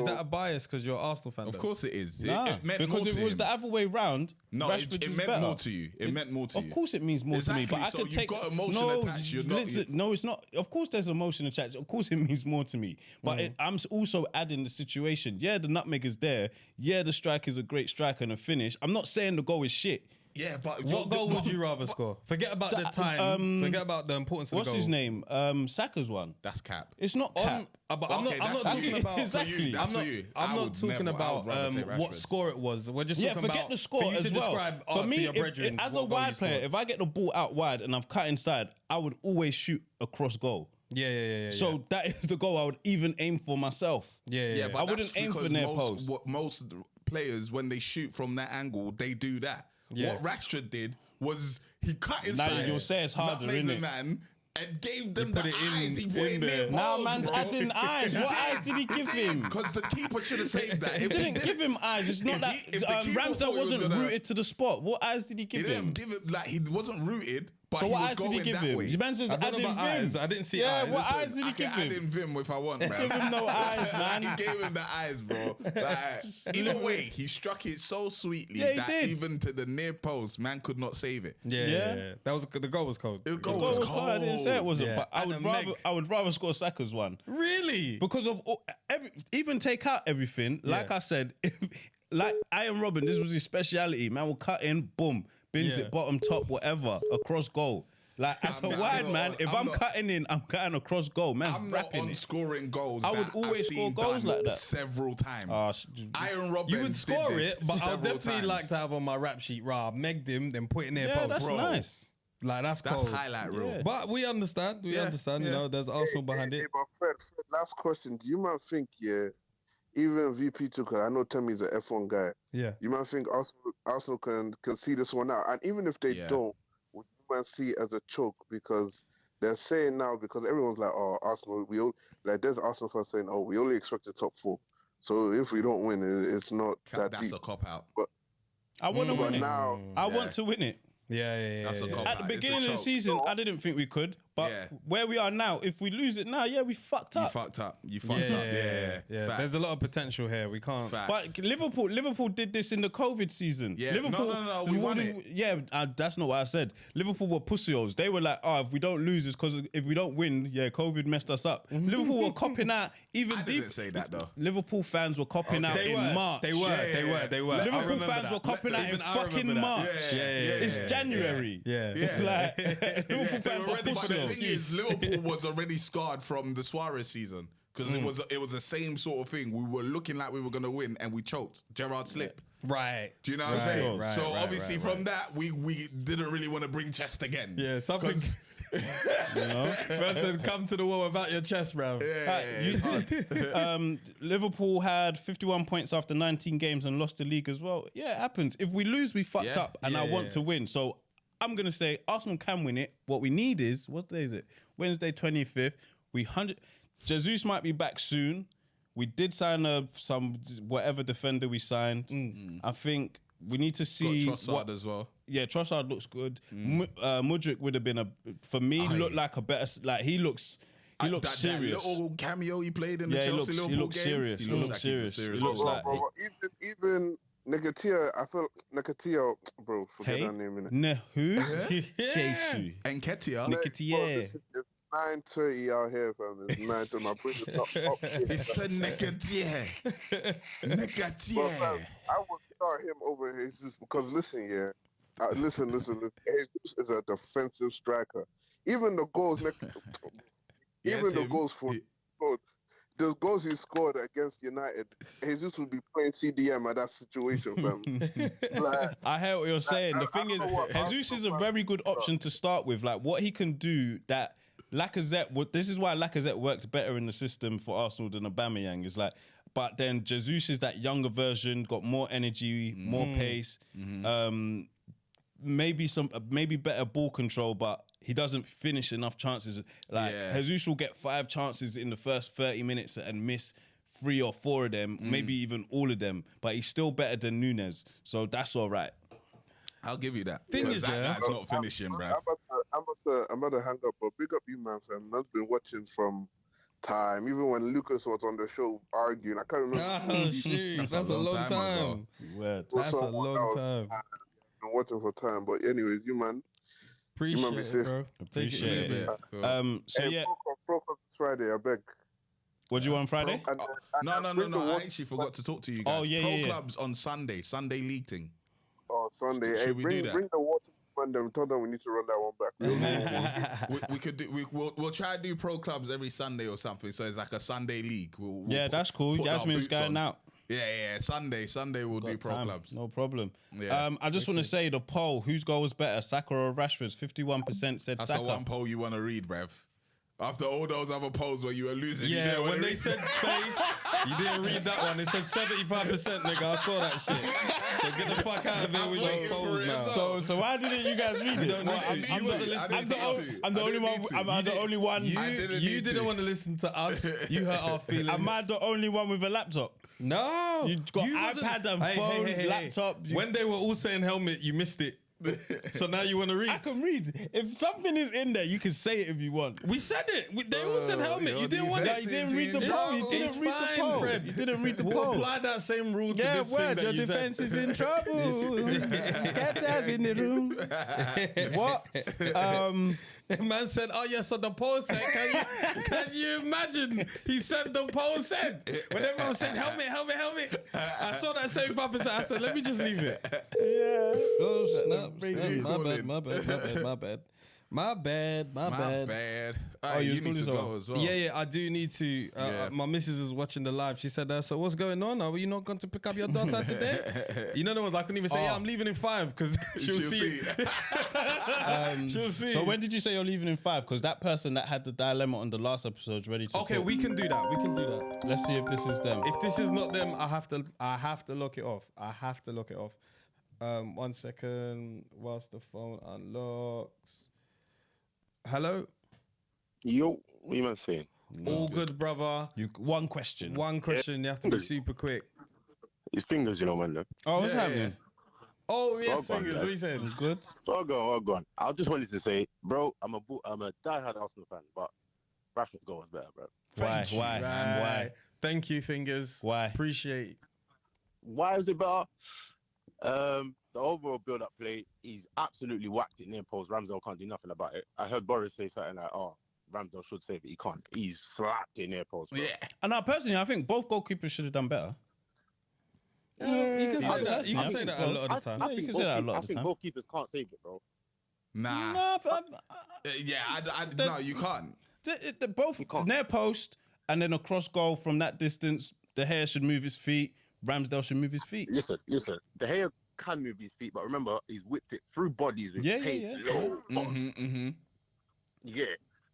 that a bias because you're an Arsenal fan? Of though? course it is. Nah, It meant because more if to it was him. the other way round, No, Rashford's it is meant better. more to you. It meant more to you. Of course it means more to me, but I Exactly, so could you've take got emotion no, attached, you're not- listen, no, it's not. Of course, there's emotion attached. Of course, it means more to me. But I'm also adding the situation. Yeah, the nutmeg is there. Yeah, the strike is a great strike and a finish. I'm not saying the goal is shit. Yeah, but What goal would you rather score? Forget about the time. Forget about the importance of the What's goal. his name? Saka's one. That's cap. It's not cap. But Okay, I'm not that's talking you. about. Exactly. That's for you. I'm I not would talking never- I would about rather take what Rashford. score it was. We're just Yeah, talking forget about the score for you as to well. describe For me, to your if, brethren. as a what goal you wide player, scored. if I get the ball out wide and I've cut inside, I would always shoot across goal. Yeah. So that is the goal I would even aim for myself. Yeah. but I wouldn't that's aim for because near most, post. What most players, when they shoot from that angle, they do that. Yeah. What Rashford did was he cut his Now side, you'll say it's harder, nutmegged the innit? man, and gave them put the it in- eyes. He put in it there. near Now post, man's bro. adding eyes. What eyes did he give him? Because the keeper should have saved that. He didn't give him eyes. It's not If that he- if the keeper thought Ramsdale he was wasn't gonna- rooted to the spot. What eyes did he He give didn't him? give him like he wasn't rooted, but So he what was eyes did going he give that him? way. Your man says I don't know adding about eyes. Vim. I didn't see Yeah, eyes. what eyes did he I can give add him? in Vim if I want, bro. Give him no eyes, man. He gave him the eyes, bro. Like, either way, he struck it so sweetly Yeah, he that did. even to the near post, man could not save it. Yeah. That was the goal was cold. The goal Goal was was cold. I didn't say it wasn't, Yeah. but I And would a rather Meg. I would rather score Saka's one Really? because of even take out everything. Like Yeah. I said, like Iron Robin, this was his speciality. Man will cut in, boom, bins Yeah. it bottom, top, whatever, across goal. Like as a wide man, if I'm cutting in, I'm cutting across goal. Man's I'm not rapping on it. scoring goals. I would that always I've score seen goals done like that. several times. Iron Robin You would score did this it, but I'll several definitely times. like to have on my rap sheet, rah, megged him, then put it near Yeah, post. that's Bro. nice. Like that's That's cold. highlight reel. Yeah. But we understand. We Yeah, understand. You yeah. know, there's Arsenal behind Hey, it. but Fred, last question. Do you man think, even VP took it? I know Tammy's an F1 guy. Yeah. You might think Arsenal can see this one out, and even if they Yeah. don't, would you man see it as a choke? Because they're saying now, because everyone's like, oh, Arsenal, there's Arsenal fans saying, oh, we only expect the top four. So if we don't win, it's not that That's deep. a cop out. I want to But win it. now, I Yeah. want to win it. Yeah. That's a cop At the out. beginning It's of a the choke. season, I didn't think we could, but Yeah. where we are now, if we lose it now, we fucked You up. fucked up. You fucked Yeah. up. Yeah. There's Facts. a lot of potential here. We can't. Facts. But Liverpool did this in the COVID season. Yeah. Liverpool, No, we won it. Yeah, that's not what I said. Liverpool were pussios. They were like, oh, if we don't lose, it's because if we don't win, COVID messed us up. Liverpool were copping out even I deep. didn't say that though. Liverpool fans were copping out They in were. March. They were. Yeah. Liverpool fans were copping out in Even I remember fucking that. March. Yeah. It's January. Yeah. Yeah. Like, Liverpool They fans were were ready, but the pussios. thing is, Liverpool was already scarred from the Suarez season because it was the same sort of thing. We were looking like we were gonna win and we choked. Gerrard slip. Right. Do you know what I'm Right, saying? right, so right, obviously right, from that we didn't really want to bring chest again. Yeah. Something. Person, come to the wall without your chest, bruv. Liverpool had 51 points after 19 games and lost the league as well. Yeah, it happens. If we lose, we fucked Yeah. up, and I Yeah, want yeah. to win. So I'm gonna say Arsenal can win it. What we need is what day is it? Wednesday 25th. Jesus might be back soon. We did sign some whatever defender we signed. I think we need to see Got Trossard as well. Yeah, Trossard looks good. Mudryk would have been for me looked like a better. Like he looks That serious. little cameo he played in the Yeah, he Chelsea looks Liverpool looks game. serious. He looks serious. He looks bro, like bro, even Nikatia, I feel Nikatia, bro, forget Hey, that name in it. Nehu Shesu. Nketiah. Nketiah. Listen, it's 9:30 out here, fam. It's 9:30. My brain is up. It's a Nketiah. But fam, Nketiah. I would start him over Jesus because listen, listen. Jesus is a defensive striker. Even the goals, Yes, the him. goals the goals he scored against United, Jesus would be playing CDM at that situation, fam. Like, I hear what you're saying. The I thing don't is, know what Jesus is a Arsenal very fans good do. option to start with. Like what he can do that Lacazette. This is why Lacazette works better in the system for Arsenal than Aubameyang. Is like, but then Jesus is that younger version, got more energy, more pace. Maybe better ball control, but he doesn't finish enough chances. Like Jesus will get 5 chances in the first 30 minutes and miss 3 or 4 of them, maybe even all of them. But he's still better than Nunes, so that's all right. I'll give you that. Thing is, that yeah, guy's not finishing, I'm bruv. about to hang up, but big up you, man, fam. I've been watching from time, even when Lucas was on the show arguing. I can't remember. Oh, shoot. That's a long time. Word. That's a long time. I've been watching for time, but anyways, you man. Appreciate be it, safe. bro. Take it Appreciate easy. it. Cool. So yeah, Pro this Friday, I beg. what do you want on Friday? And, No. bring the I water- actually forgot to talk to you guys. Oh, yeah, Pro yeah, yeah. clubs on Sunday league thing. Oh, Sunday. Hey, Should we do that? bring the water on them. Tell them we need to run that one back. we could do. We'll try to do pro clubs every Sunday or something. So it's like a Sunday league. We'll Yeah, that's cool. put our Jasmine's boots going on. out. Yeah. Sunday we'll do pro Time. clubs. No problem. Yeah. I just want to say the poll: whose goal was better, Saka or Rashford's? 51% said That's Saka. the one poll you want to read, bruv. After all those other polls where you were losing, you Yeah, didn't wanna when they read. said space, you didn't read that one. It said 75%, nigga. I saw that shit. So get the fuck out of here with waiting those for polls it now. as well. So why didn't you guys read it? don't need to. You wasn't listening to us. I'm the only one. I'm the only one. You need didn't to. want to listen to us. You hurt our feelings. Am I the only one with a laptop? No. You got wasn't- iPad and phone, laptop. When they were all saying helmet, you missed it. So now you want to read? I can read. If something is in there, you can say it if you want. We said it. They all said helmet. You didn't want No, it. you didn't read the It's poll. You fine, didn't read the poll. Fred. You didn't read the We'll poll. apply that same rule to Yeah, this thing word. that Your you defense said. is in trouble. Get us in the room. What? Man said, "Oh yeah." So the poll said, "Can you imagine?" He said the poll said. When everyone said, "Helmet, helmet, helmet," I saw that 75%. I said, "Let me just leave it." Yeah. Oh snap! you My calling? bad. My bad. My bad. Oh, You you need to was go as well. Yeah, I do need to. Yeah. My missus is watching the live. She said, "So what's going on? Are you not going to pick up your daughter today?" You know the ones I couldn't even say, "Yeah, I'm leaving in 5" because she'll see. She'll see. So when did you say you're leaving in 5? Because that person that had the dilemma on the last episode is ready to Okay, talk. we can do that. We can do that. Let's see if this is them. If this is not them, I have to lock it off. I have to lock it off. 1 second whilst the phone unlocks. Hello? Yo, what you man saying? All good, brother. One question. One question, you have to be super quick. His fingers, you know, man. Look. Oh, what's Yeah, happening? Oh, yes, Well done, fingers, lad. what you said? Good. All gone. I just wanted to say, bro, I'm a diehard Arsenal fan, but Rashford's goal was better, bro. Why? Thank you. Why? Right. Thank you, fingers. Why? Appreciate. Why is it better? The overall build-up play, he's absolutely whacked it near post. Ramsdale can't do nothing about it. I heard Boris say something like, "Oh, Ramsdale should save it. He can't. He's slapped it near post." Bro. Yeah. And now, personally, I think both goalkeepers should have done better. You can say that. You I can say think that a lot of the time. Yeah, you can say that a lot of the time. I think goalkeepers can't save it, bro. Nah. No, No, you can't. the both You can't. near post and then a cross goal from that distance. De Gea should move his feet. Ramsdale should move his feet. Listen. De Gea can move his feet, but remember, he's whipped it through bodies with Yeah, pace. yeah. Yeah.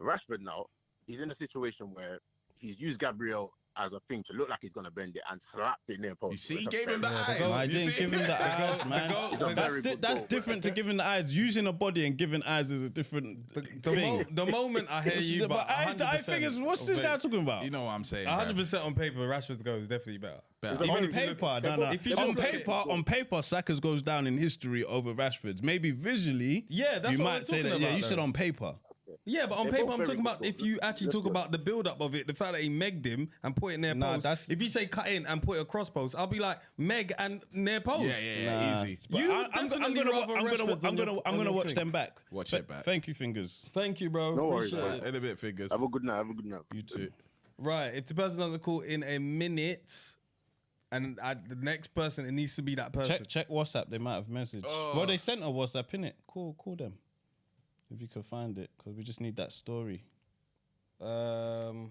Rashford now, he's in a situation where he's used Gabriel as a thing to look like he's gonna bend it and slapped it near post. You see, It's he a gave him the very- eyes. I You didn't see? give him the eyes, man. It's a very good That's goal, different to giving the eyes. Using a body and giving eyes is a different thing. The moment I hear you, but I think it's what's this guy talking about? You know what I'm saying? 100% on paper, Rashford's goal is definitely better. Better. It's a On very paper, good- no. If you just On look at paper, it- on paper, Saka's goes down in history over Rashford's. Maybe visually, Yeah, that's you what might we're say talking that. Yeah, about, you said though. on paper. Yeah, but on They're paper, both I'm very talking good about if goals. you actually Let's talk go. about the build-up of it, the fact that he megged him and put it near Nah, post. that's- If you say cut in and put it across post, I'll be like, meg and near post. Yeah, easy. But You I'm definitely gonna rather Rashford's on I'm gonna your watch thing. them back. Watch Th- it back. Thank you, fingers. Thank you, bro. No worries, Appreciate man. it. In a bit, fingers. Have a good night. You too. Right, if the person doesn't call in a minute, and the next person, it needs to be that person. Check WhatsApp. They might have messaged. Oh. Well, they sent a WhatsApp in it. Call them if you can find it, because we just need that story.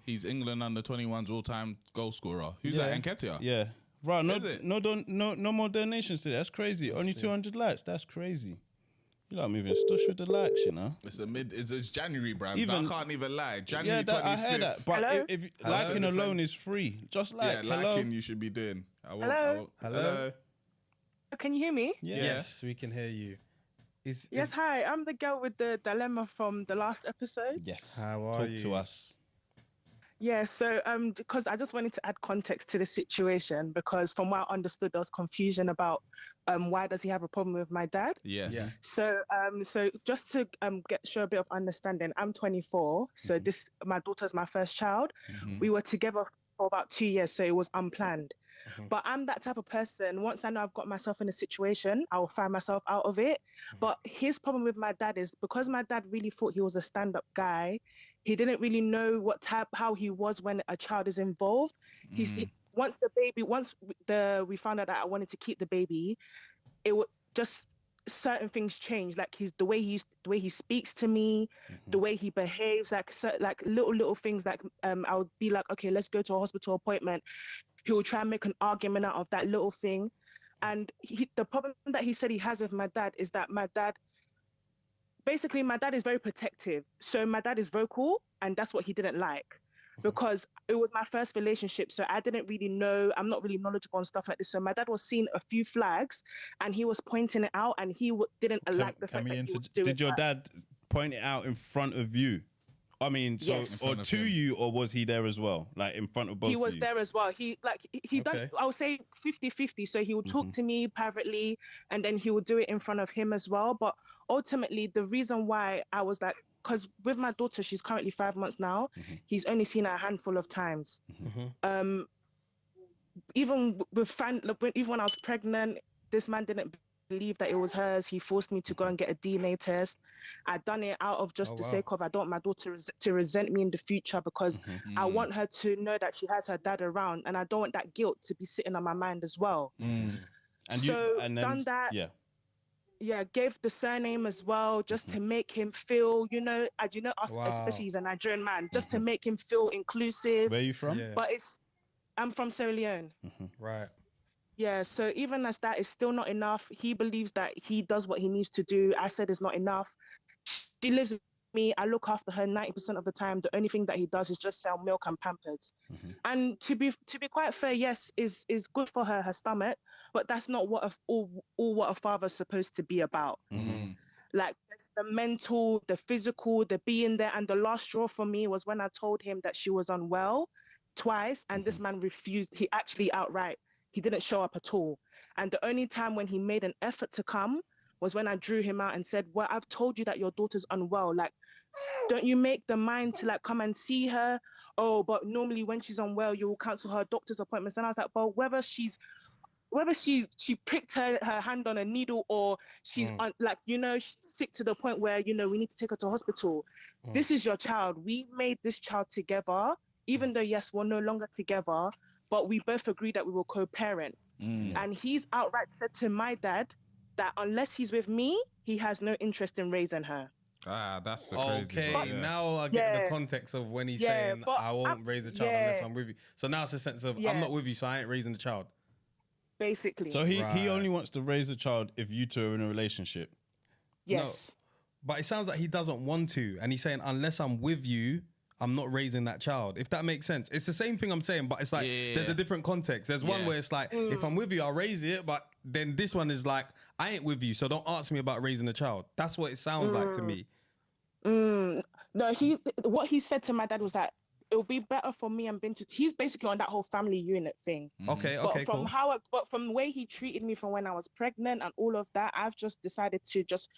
He's England under 21's all-time goal scorer. Who's Yeah. that? Nketiah? Yeah. Right. Is it? No more donations today. That's crazy. Only 200 likes. That's crazy. You like moving stush with the likes, you know. It's January, bruv. Even- I can't even lie. January Yeah, 25th. I heard that. But Hello? if Hello? liking alone is free, just like Yeah, hello. liking you should be doing. Hello? Hello? Can you hear me? Yeah. Yes, we can hear you. Yes, hi. I'm the girl with the dilemma from the last episode. Yes. How are Talk you? to us. Yeah, so because I just wanted to add context to the situation, because from what I understood, there was confusion about why does he have a problem with my dad. Yes. Yeah. So just to show a bit of understanding, I'm 24, so my daughter's my first child. We were together for about 2 years, so it was unplanned. But I'm that type of person. Once I know I've got myself in a situation, I will find myself out of it. But his problem with my dad is because my dad really thought he was a stand-up guy, he didn't really know how he was when a child is involved. Once we found out that I wanted to keep the baby, it would just certain things change, like the way he speaks to me, the way he behaves, like like little things, like I would be like, okay, let's go to a hospital appointment. He will try and make an argument out of that little thing. And the problem that he said he has with my dad is that my dad is very protective. So my dad is vocal, and that's what he didn't like, because it was my first relationship. So I didn't really know, I'm not really knowledgeable on stuff like this. So my dad was seeing a few flags and he was pointing it out, and he didn't like the fact that he was doing Did your that. dad point it out in front of you? I mean, so Yes. or to you, or was he there as well, like in front of both? He was of you? there as well. He done, Okay. I would say 50-50. So he would talk to me privately, and then he would do it in front of him as well. But ultimately, the reason why I was like, because with my daughter, she's currently 5 months now. He's only seen her a handful of times. Even even when I was pregnant, this man didn't believe that it was hers. He forced me to go and get a DNA test. I'd done it out of just the sake of, I don't want my daughter to resent me in the future, because I want her to know that she has her dad around, and I don't want that guilt to be sitting on my mind as well. And Done that. Yeah, gave the surname as well, just to make him feel, us, especially he's a Nigerian man, just to make him feel inclusive. Where are you from? Yeah. But I'm from Sierra Leone. Right. Yeah, so even as that is still not enough, he believes that he does what he needs to do. I said it's not enough. She lives with me. I look after her 90% of the time. The only thing that he does is just sell milk and Pampers. And to be quite fair, yes, is good for her stomach, but that's not what all what a father's supposed to be about. Like, it's the mental, the physical, the being there. And the last straw for me was when I told him that she was unwell twice, and this man refused. He actually outright, he didn't show up at all. And the only time when he made an effort to come was when I drew him out and said, well, I've told you that your daughter's unwell. Like, don't you make the mind to like come and see her? Oh, but normally when she's unwell, you will cancel her doctor's appointments. And I was like, well, whether she pricked her hand on a needle, or she's she's sick to the point where, we need to take her to hospital. This is your child. We made this child together, even though, yes, we're no longer together, but we both agreed that we will co-parent. And he's outright said to my dad that unless he's with me, he has no interest in raising her. That's the crazy Okay, part, yeah. now I get the context of when he's saying, I won't raise a child unless I'm with you. So now it's a sense of, I'm not with you, so I ain't raising the child. Basically. So he only wants to raise a child if you two are in a relationship. Yes. No, but it sounds like he doesn't want to, and he's saying, unless I'm with you, I'm not raising that child, if that makes sense. It's the same thing I'm saying, but it's like, there's a different context. There's one where it's like, if I'm with you, I'll raise it, but then this one is like, I ain't with you, so don't ask me about raising a child. That's what it sounds like to me. No, what he said to my dad was that it would be better for me and Bintu. He's basically on that whole family unit thing. Okay, But from the way he treated me from when I was pregnant and all of that, I've just decided to just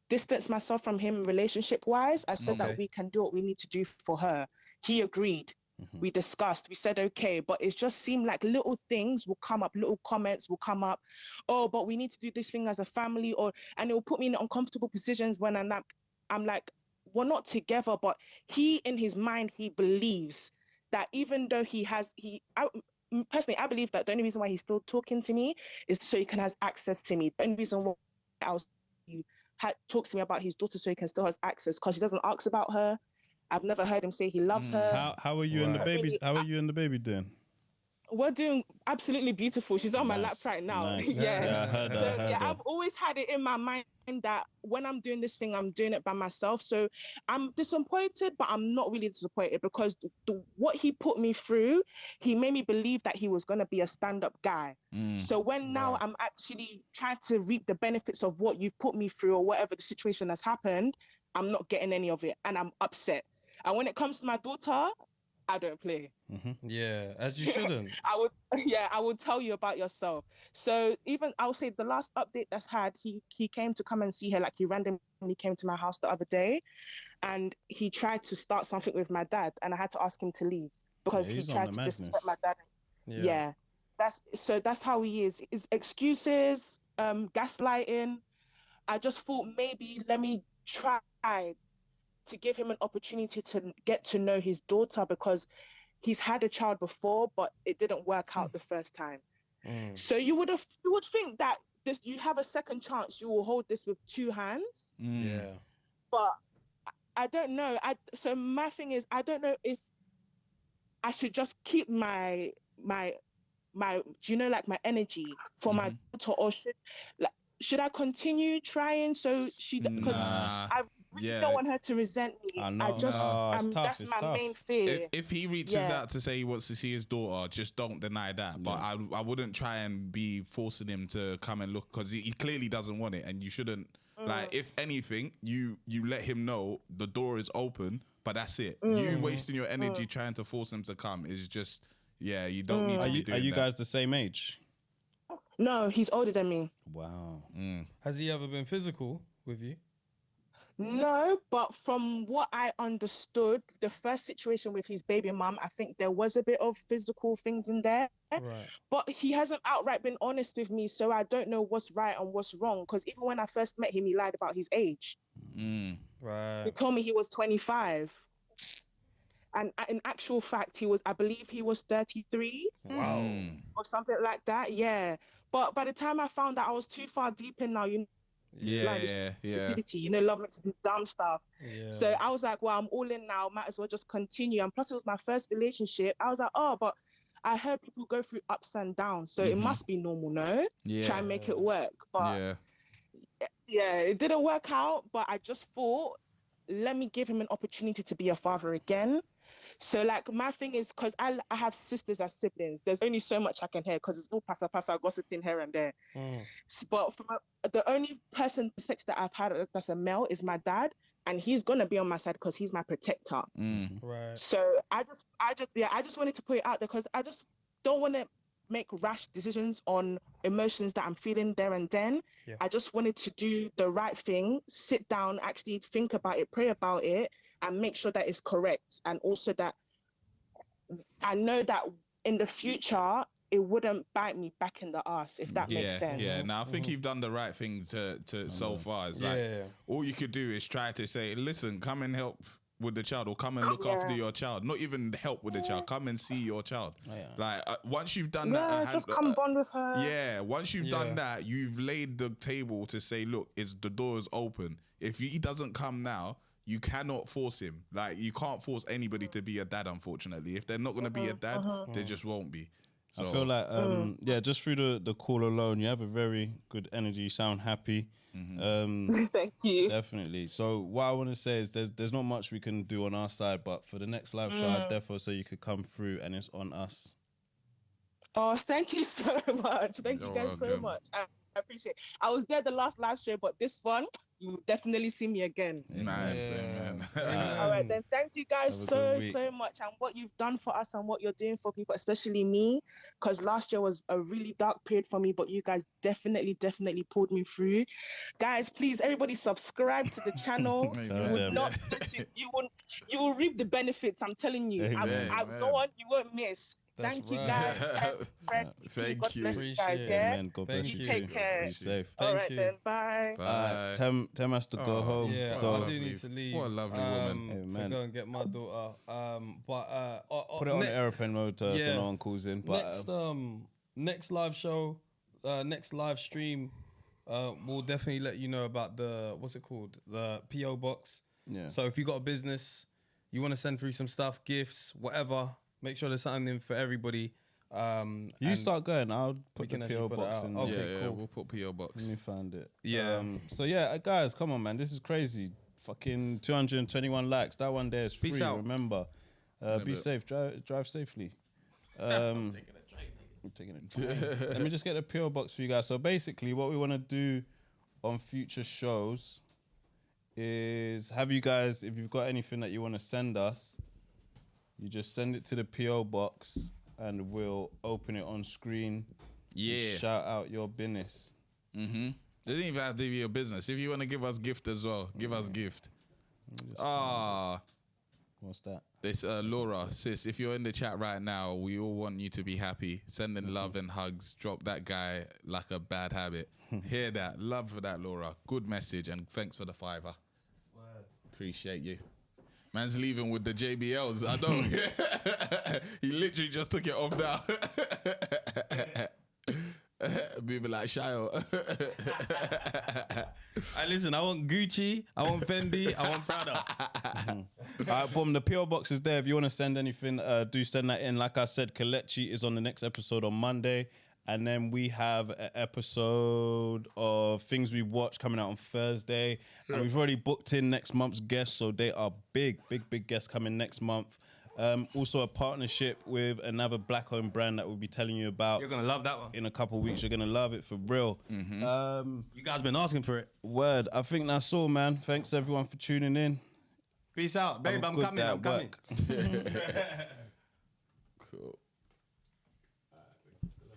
distance myself from him relationship-wise. I said that we can do what we need to do for her. He agreed. We discussed. We said, okay, but it just seemed like little things will come up, little comments will come up. Oh, but we need to do this thing as a family, and it will put me in uncomfortable positions when I'm like, we're not together, but he, in his mind, he believes that even though personally, I believe that the only reason why he's still talking to me is so he can have access to me. The only reason why he talks to me about his daughter so he can still have access, because he doesn't ask about her. I've never heard him say he loves her. How are you and the baby? How are you and the baby doing? We're doing absolutely beautiful. She's on my lap right now. Nice. Yeah. I heard that. I've always had it in my mind that when I'm doing this thing, I'm doing it by myself. So I'm disappointed, but I'm not really disappointed, because what he put me through, he made me believe that he was going to be a stand-up guy. So when now I'm actually trying to reap the benefits of what you've put me through, or whatever the situation has happened, I'm not getting any of it, and I'm upset. And when it comes to my daughter, I don't play. Yeah, as you shouldn't. I would tell you about yourself. So even I would say the last update that's had, he came to come and see her. Like, he randomly came to my house the other day, and he tried to start something with my dad, and I had to ask him to leave because he tried to disrespect my dad. Yeah. That's how he is. His excuses, gaslighting. I just thought maybe let me try to give him an opportunity to get to know his daughter, because he's had a child before, but it didn't work out the first time. So you would think that this, you have a second chance. You will hold this with 2 hands. Yeah. But I don't know. So my thing is, I don't know if I should just keep my do you know, like my energy for my daughter, or should I continue trying? So because I really don't want her to resent me. I know. I just It's tough, that's it's my tough. main fear. If he reaches out to say he wants to see his daughter, just don't deny that. But I wouldn't try and be forcing him to come and look, because he clearly doesn't want it, and you shouldn't. Like, if anything, you let him know the door is open, but that's it. You wasting your energy trying to force him to come is just, you don't need to be doing that. Are you guys the same age? No, he's older than me. Wow. Has he ever been physical with you? No, but from what I understood, the first situation with his baby mum, I think there was a bit of physical things in there. Right. But he hasn't outright been honest with me, so I don't know what's right and what's wrong. Because even when I first met him, he lied about his age. Right. He told me he was 25. And in actual fact, I believe he was 33. Wow. Or something like that, yeah. But by the time I found out I was too far deep in now, stupidity, love me to do dumb stuff. Yeah. So I was like, well, I'm all in now, might as well just continue. And plus it was my first relationship. I was like, oh, but I heard people go through ups and downs, so it must be normal, no? Try and make it work. But it didn't work out, but I just thought, let me give him an opportunity to be a father again. So, like, my thing is, because I have sisters as siblings, there's only so much I can hear, because it's all passa gossiping here and there. But the only person perspective that I've had that's a male is my dad, and he's gonna be on my side because he's my protector. Right. So I just wanted to put it out there, because I just don't want to make rash decisions on emotions that I'm feeling there and then. I just wanted to do the right thing, sit down, actually think about it, pray about it, and make sure that it's correct. And also that I know that in the future, it wouldn't bite me back in the ass, if that makes sense. Yeah, now I think you've done the right thing to so far. It's like, all you could do is try to say, listen, come and help with the child, or come and look after your child. Not even help with the child, come and see your child. Like, once you've done that, just come bond with her. Yeah, once you've done that, you've laid the table to say, look, the door is open. If he doesn't come now, you cannot force him. Like, you can't force anybody to be a dad, unfortunately. If they're not going to be a dad, they just won't be. So, I feel like, just through the call alone, you have a very good energy. You sound happy. Thank you. Definitely. So what I want to say is there's not much we can do on our side, but for the next live show, I'd definitely say you could come through, and it's on us. Oh, thank you so much. Thank you guys so much. I appreciate it. I was there the last live show, but this one, you will definitely see me again. Nice, man. All right, then. Thank you guys so much, and what you've done for us and what you're doing for people, especially me, because last year was a really dark period for me, but you guys definitely pulled me through. Guys, please, everybody subscribe to the channel. You will reap the benefits, I'm telling you. Go on, you won't miss. Thank you, guys. Thank you. God bless you guys. Amen. God bless you. Take care. Be safe. All right, then. Bye. Bye. Tem has to go home. Yeah, so I do need to leave. What a lovely woman. To go and get my daughter. Put it on airplane mode so no one calls in. But next live show, next live stream, we'll definitely let you know about the the PO box. Yeah. So if you got a business, you want to send through some stuff, gifts, whatever, make sure there's something in for everybody. You start going. I'll put the PO box in. Okay, cool. We'll put PO box. Let me find it. Yeah. So yeah, guys, come on, man. This is crazy. Fucking 221 likes. That one there is free. Peace out. Remember, be safe. Drive safely. I'm taking a train. Let me just get the PO box for you guys. So basically, what we want to do on future shows is have you guys, if you've got anything that you want to send us, you just send it to the PO box and we'll open it on screen. Yeah. Shout out your business. Doesn't even have to be your business. If you want to give us gift as well, give us gift. What's that? This Laura, sis, if you're in the chat right now, we all want you to be happy. Sending love and hugs. Drop that guy like a bad habit. Hear that. Love for that, Laura. Good message, and thanks for the $5. Appreciate you. Man's leaving with the JBLs. I know. He literally just took it off now. Moving like Shio. Listen, I want Gucci, I want Fendi, I want Prada. All right, boom. The PO box is there. If you want to send anything, do send that in. Like I said, Kalechi is on the next episode on Monday. And then we have an episode of Things We Watch coming out on Thursday. And we've already booked in next month's guests. So they are big guests coming next month. Also a partnership with another black-owned brand that we'll be telling you about. You're going to love that one. In a couple of weeks. You're going to love it for real. You guys been asking for it. Word. I think that's all, man. Thanks, everyone, for tuning in. Peace out. Babe, Have a I'm good coming. day I'm at coming. work. Cool.